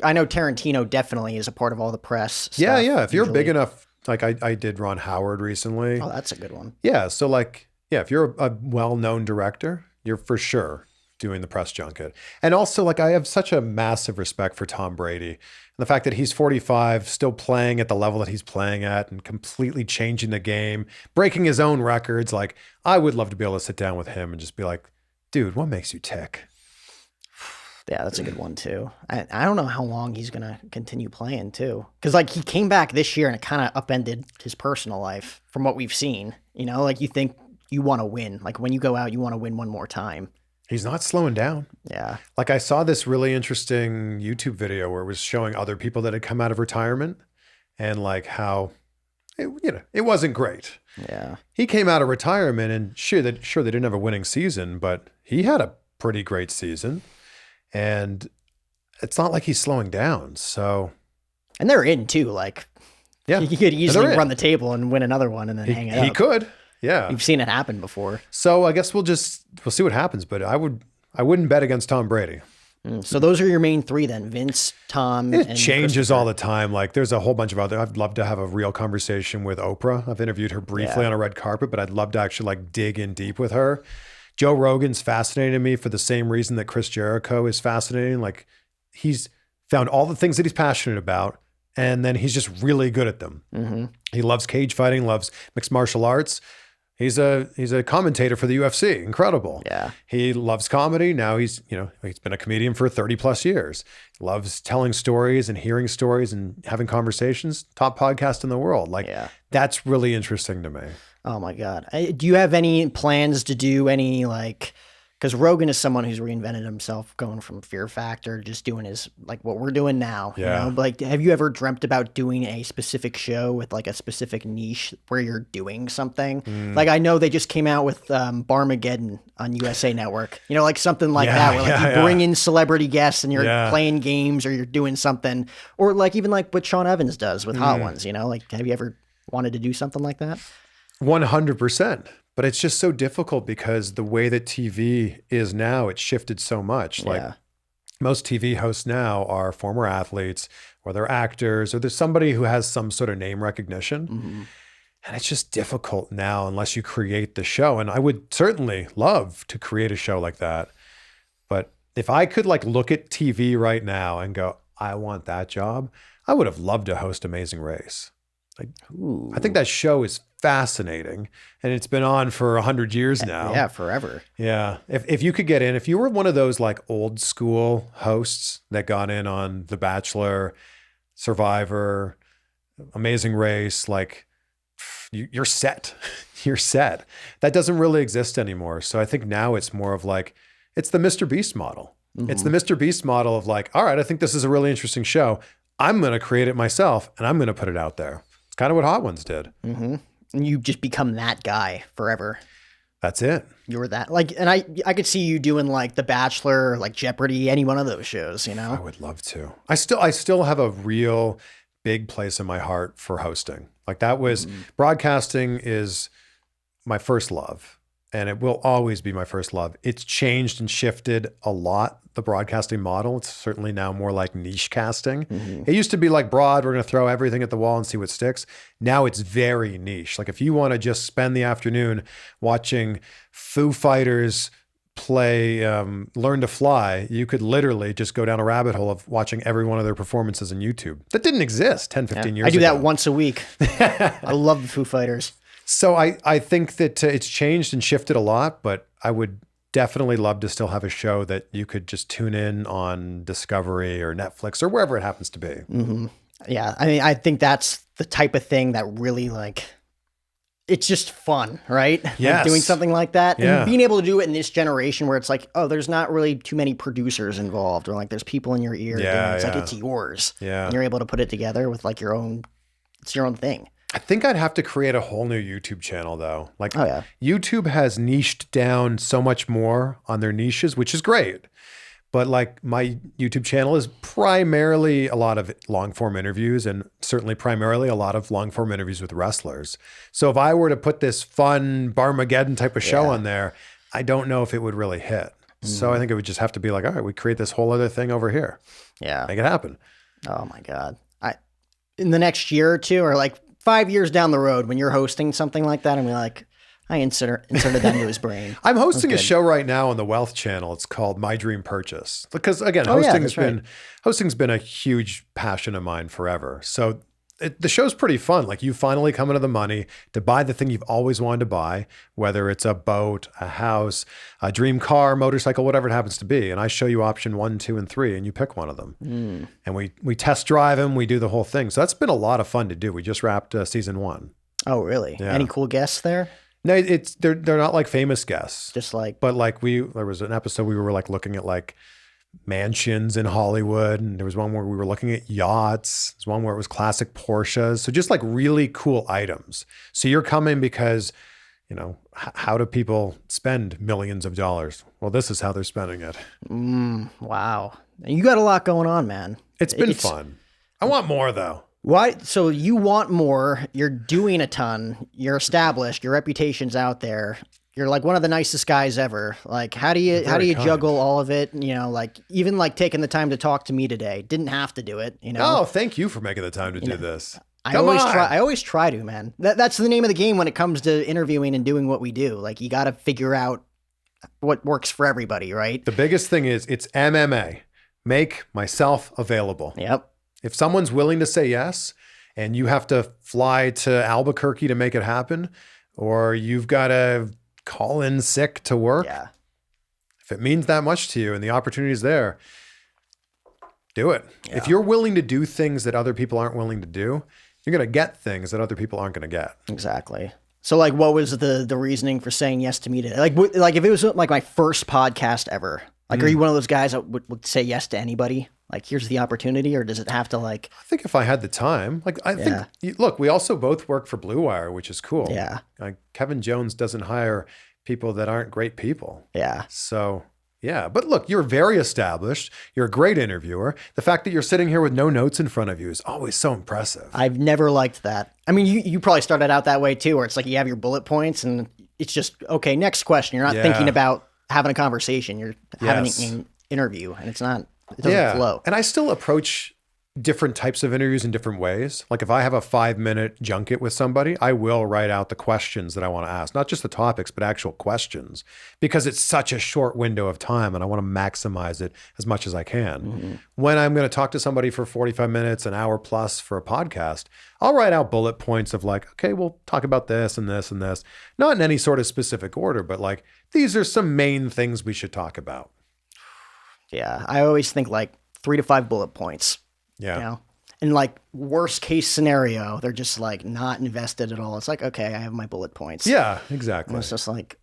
I know Tarantino definitely is a part of all the press stuff. Yeah. If you're usually. big enough, like I did Ron Howard recently. Oh, that's a good one. Yeah. So like, yeah, if you're a well-known director, you're for sure doing the press junket. And also like, I have such a massive respect for Tom Brady and the fact that he's 45, still playing at the level that he's playing at and completely changing the game, breaking his own records. Like I would love to be able to sit down with him and just be like, dude, what makes you tick? Yeah, that's a good one too. I don't know how long he's going to continue playing too. Because like he came back this year and it kind of upended his personal life from what we've seen. You know, like you think you want to win. Like when you go out, you want to win one more time. He's not slowing down. Yeah. Like I saw this really interesting YouTube video where it was showing other people that had come out of retirement and like how, it wasn't great. Yeah. He came out of retirement and sure they didn't have a winning season, but he had a pretty great season. And it's not like he's slowing down. So, and they're in too. Like, yeah, he could easily run the table and win another one and then hang it up. He could, yeah. You've seen it happen before. So I guess we'll see what happens. But I wouldn't bet against Tom Brady. So those are your main three then: Vince, Tom. It changes all the time. Like there's a whole bunch of other. I'd love to have a real conversation with Oprah. I've interviewed her briefly on a red carpet, but I'd love to actually like dig in deep with her. Joe Rogan's fascinated me for the same reason that Chris Jericho is fascinating. Like he's found all the things that he's passionate about, and then he's just really good at them. Mm-hmm. He loves cage fighting, loves mixed martial arts. He's a commentator for the UFC. Incredible. Yeah. He loves comedy. Now he's been a comedian for 30 plus years. He loves telling stories and hearing stories and having conversations. Top podcast in the world. Like that's really interesting to me. Oh my God. Do you have any plans to do any because Rogan is someone who's reinvented himself going from Fear Factor, just doing his, like what we're doing now. Yeah. You know? Like, have you ever dreamt about doing a specific show with like a specific niche where you're doing something? Like I know they just came out with Barmageddon on USA Network, like something like that, where you bring in celebrity guests and you're playing games or you're doing something, or like even like what Sean Evans does with Hot Ones, like, have you ever wanted to do something like that? 100%. But it's just so difficult because the way that TV is now, it's shifted so much. Like most TV hosts now are former athletes or they're actors or there's somebody who has some sort of name recognition. Mm-hmm. And it's just difficult now unless you create the show. And I would certainly love to create a show like that. But if I could like look at TV right now and go, I want that job, I would have loved to host Amazing Race. Like, I think that show is fascinating and it's been on for 100 years now. Yeah, forever. Yeah. If you could get in, if you were one of those like old school hosts that got in on The Bachelor, Survivor, Amazing Race, like you're set. You're set. That doesn't really exist anymore. So I think now it's more of like, it's the Mr. Beast model. Mm-hmm. It's the Mr. Beast model of like, all right, I think this is a really interesting show. I'm going to create it myself and I'm going to put it out there. It's kind of what Hot Ones did. Mm-hmm. And you just become that guy forever. That's it. You're that. Like, and I could see you doing like The Bachelor, like Jeopardy, any one of those shows, I would love to. I still have a real big place in my heart for hosting. Like that was broadcasting is my first love, and it will always be my first love. It's changed and shifted a lot, the broadcasting model. It's certainly now more like niche casting. It used to be like broad, we're going to throw everything at the wall and see what sticks. Now it's very niche. Like if you want to just spend the afternoon watching Foo Fighters play Learn to Fly, you could literally just go down a rabbit hole of watching every one of their performances on YouTube. That didn't exist 10, 15 years ago. I do that once a week. I love the Foo Fighters. So I think that it's changed and shifted a lot, but I would definitely love to still have a show that you could just tune in on Discovery or Netflix or wherever it happens to be. Yeah. I mean, I think that's the type of thing that really like, it's just fun, right? Yes. Like doing something like that. Yeah. And being able to do it in this generation where it's like, oh, there's not really too many producers involved, or like there's people in your ear. Yeah, it's yeah. like, it's yours. Yeah. And you're able to put it together with like it's your own thing. I think I'd have to create a whole new YouTube channel though. Like Oh, yeah. YouTube has niched down so much more on their niches, which is great. But like my YouTube channel is primarily a lot of long form interviews, and certainly primarily a lot of long form interviews with wrestlers. So if I were to put this fun Barmageddon type of show on there, I don't know if it would really hit. So I think it would just have to be like, all right, we create this whole other thing over here. Yeah. Make it happen. Oh my God. In the next year or two, or like 5 years down the road, when you're hosting something like that, I'm like, I inserted that into his brain. I'm hosting a show right now on the Wealth Channel. It's called My Dream Purchase. Because again, hosting's been a huge passion of mine forever. So the show's pretty fun. Like you finally come into the money to buy the thing you've always wanted to buy, whether it's a boat, a house, a dream car, motorcycle, whatever it happens to be. And I show you option 1, 2, and 3, and you pick one of them. And we test drive them. We do the whole thing. So that's been a lot of fun to do. We just wrapped season 1. Oh, really? Yeah. Any cool guests there? No, they're not like famous guests. Just like, But like there was an episode we were like looking at like mansions in Hollywood, and there was one where we were looking at yachts. There's one where it was classic Porsches. So just like really cool items. So you're coming because, you know, how do people spend millions of dollars? Well, this is how they're spending it. wow. You got a lot going on, man. It's been fun. I want more though. Why? So you want more, you're doing a ton, you're established, your reputation's out there. You're like one of the nicest guys ever. Like, how do you juggle all of it? You know, like even like taking the time to talk to me today. Didn't have to do it, you know? Oh, thank you for making the time to do this. I always try to, man. That's the name of the game when it comes to interviewing and doing what we do. Like you got to figure out what works for everybody, right? The biggest thing is it's MMA. Make myself available. Yep. If someone's willing to say yes and you have to fly to Albuquerque to make it happen, or you've got to call in sick to work, if it means that much to you and the opportunity is there, do it. Yeah. If you're willing to do things that other people aren't willing to do, you're going to get things that other people aren't going to get. Exactly. So like, what was the reasoning for saying yes to me today? Like if it was like my first podcast ever, like, are you one of those guys that would say yes to anybody? Like, here's the opportunity, or does it have to like? I think if I had the time, like, I think, look, we also both work for Blue Wire, which is cool. Yeah. Like, Kevin Jones doesn't hire people that aren't great people. Yeah. So, yeah. But look, you're very established. You're a great interviewer. The fact that you're sitting here with no notes in front of you is always so impressive. I've never liked that. I mean, you probably started out that way too, where it's like you have your bullet points and it's just, okay, next question. You're not thinking about having a conversation. You're having an interview, and it doesn't flow. And I still approach different types of interviews in different ways. Like if I have a 5-minute junket with somebody, I will write out the questions that I want to ask, not just the topics, but actual questions, because it's such a short window of time and I want to maximize it as much as I can. Mm-hmm. When I'm going to talk to somebody for 45 minutes, an hour plus for a podcast, I'll write out bullet points of like, okay, we'll talk about this and this and this, not in any sort of specific order, but like, these are some main things we should talk about. Yeah. I always think like 3 to 5 bullet points. Yeah. You know? And like worst case scenario, they're just like not invested at all. It's like, okay, I have my bullet points. Yeah, exactly. And it's just like,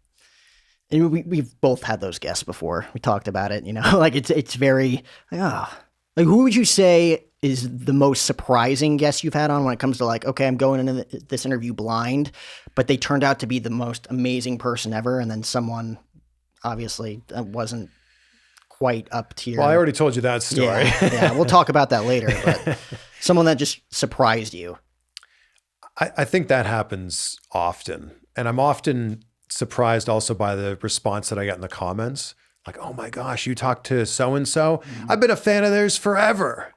and we've both had those guests before. We talked about it, you know, like it's very, like who would you say is the most surprising guest you've had on when it comes to like, okay, I'm going into this interview blind, but they turned out to be the most amazing person ever. And then someone obviously wasn't quite up to your... Well, I already told you that story. Yeah, we'll talk about that later. But Someone that just surprised you. I think that happens often. And I'm often surprised also by the response that I get in the comments. Like, oh my gosh, you talked to so-and-so? I've been a fan of theirs forever.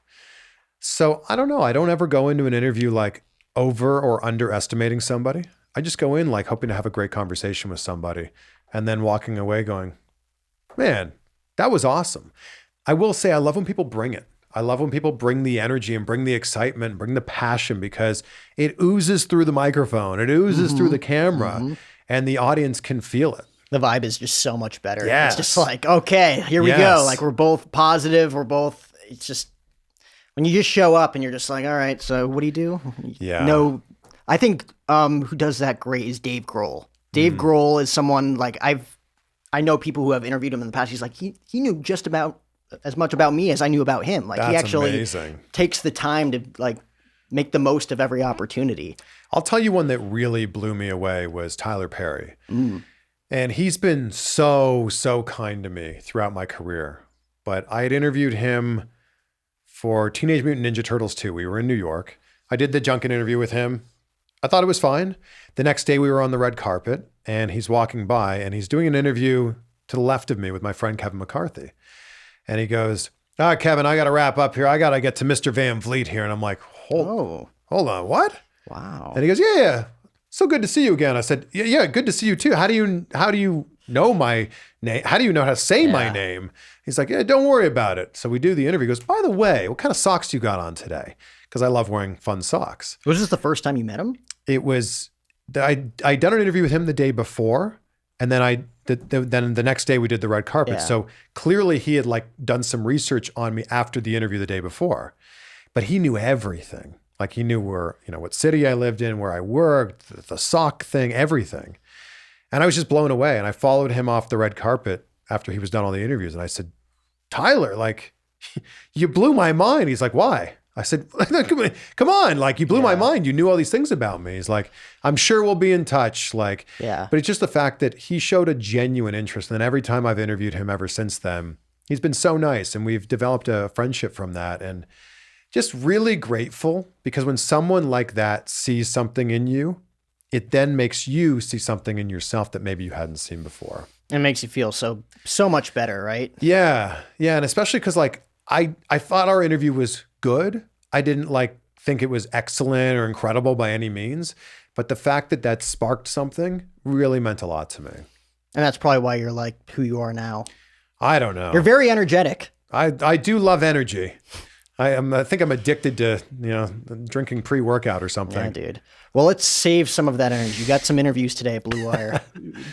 So I don't know. I don't ever go into an interview like over or underestimating somebody. I just go in like hoping to have a great conversation with somebody and then walking away going, man, that was awesome. I will say I love when people bring it. I love when people bring the energy and bring the excitement, and bring the passion, because it oozes through the microphone. It oozes through the camera and the audience can feel it. The vibe is just so much better. Yes. It's just like, okay, here we go. Like we're both positive. It's just, when you just show up and you're just like, all right, so what do you do? Yeah. No, I think who does that great is Dave Grohl. Dave Grohl is someone like I know people who have interviewed him in the past. He's like, he knew just about as much about me as I knew about him. Like he actually takes the time to like make the most of every opportunity. I'll tell you one that really blew me away was Tyler Perry. And he's been so kind to me throughout my career. But I had interviewed him for Teenage Mutant Ninja Turtles 2. We were in New York. I did the junket interview with him. I thought it was fine. The next day we were on the red carpet and he's walking by and he's doing an interview to the left of me with my friend Kevin McCarthy. And he goes, Kevin, I got to wrap up here. I got to get to Mr. Van Vliet here. And I'm like, hold on, what? Wow. And he goes, yeah. So good to see you again. I said, yeah, good to see you too. How do you know my name? How do you know how to say my name? He's like, yeah, don't worry about it. So we do the interview. He goes, by the way, what kind of socks you got on today? Because I love wearing fun socks. Was this the first time you met him? It was, I'd done an interview with him the day before. And then then the next day we did the red carpet. Yeah. So clearly he had like done some research on me after the interview the day before, but he knew everything. Like he knew where, what city I lived in, where I worked, the sock thing, everything. And I was just blown away. And I followed him off the red carpet after he was done all the interviews. And I said, Tyler, like you blew my mind. He's like, why? I said, come on, like you blew my mind. You knew all these things about me. He's like, I'm sure we'll be in touch. Like, but it's just the fact that he showed a genuine interest. And then every time I've interviewed him ever since then, he's been so nice. And we've developed a friendship from that. And just really grateful, because when someone like that sees something in you, it then makes you see something in yourself that maybe you hadn't seen before. It makes you feel so much better, right? Yeah. Yeah. And especially because like I thought our interview was good. I didn't like think it was excellent or incredible by any means, but the fact that sparked something really meant a lot to me. And that's probably why you're like who you are now. I don't know. You're very energetic. I do love energy. I think I'm addicted to, drinking pre-workout or something. Yeah, dude. Well, let's save some of that energy. You got some interviews today at Blue Wire.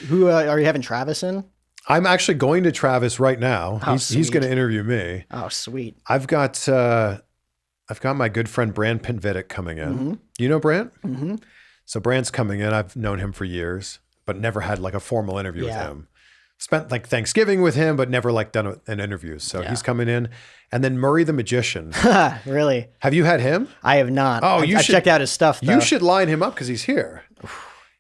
Who are you having Travis in? I'm actually going to Travis right now. He's going to interview me. Oh, sweet. I've got my good friend Brant Pinvidic coming in. You know Brant? Mm-hmm. So Brant's coming in. I've known him for years, but never had like a formal interview with him. Spent like Thanksgiving with him, but never like done an interview. So he's coming in. And then Murray the Magician. Really? Have you had him? I have not. Oh, I've checked out his stuff, though. You should line him up because he's here.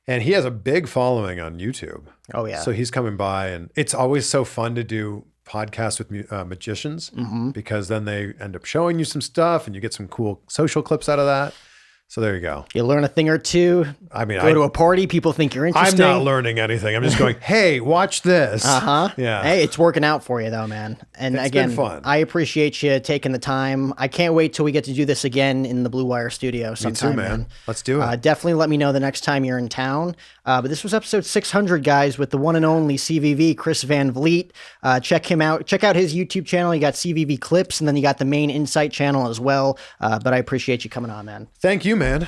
And he has a big following on YouTube. Oh, yeah. So he's coming by. And it's always so fun to do podcasts with magicians because then they end up showing you some stuff and you get some cool social clips out of that. So there you go. You learn a thing or two. I mean, go to a party, people think you're interesting. I'm not learning anything. I'm just going, hey, watch this. Yeah. Hey, it's working out for you though, man. And it's again, been fun. I appreciate you taking the time. I can't wait till we get to do this again in the Blue Wire studio sometime. Me too, man. Let's do it. Definitely let me know the next time you're in town. But this was episode 600, guys, with the one and only CVV, Chris Van Vliet. Check him out. Check out his YouTube channel. You got CVV clips, and then you got the main Insight channel as well. But I appreciate you coming on, man. Thank you, man.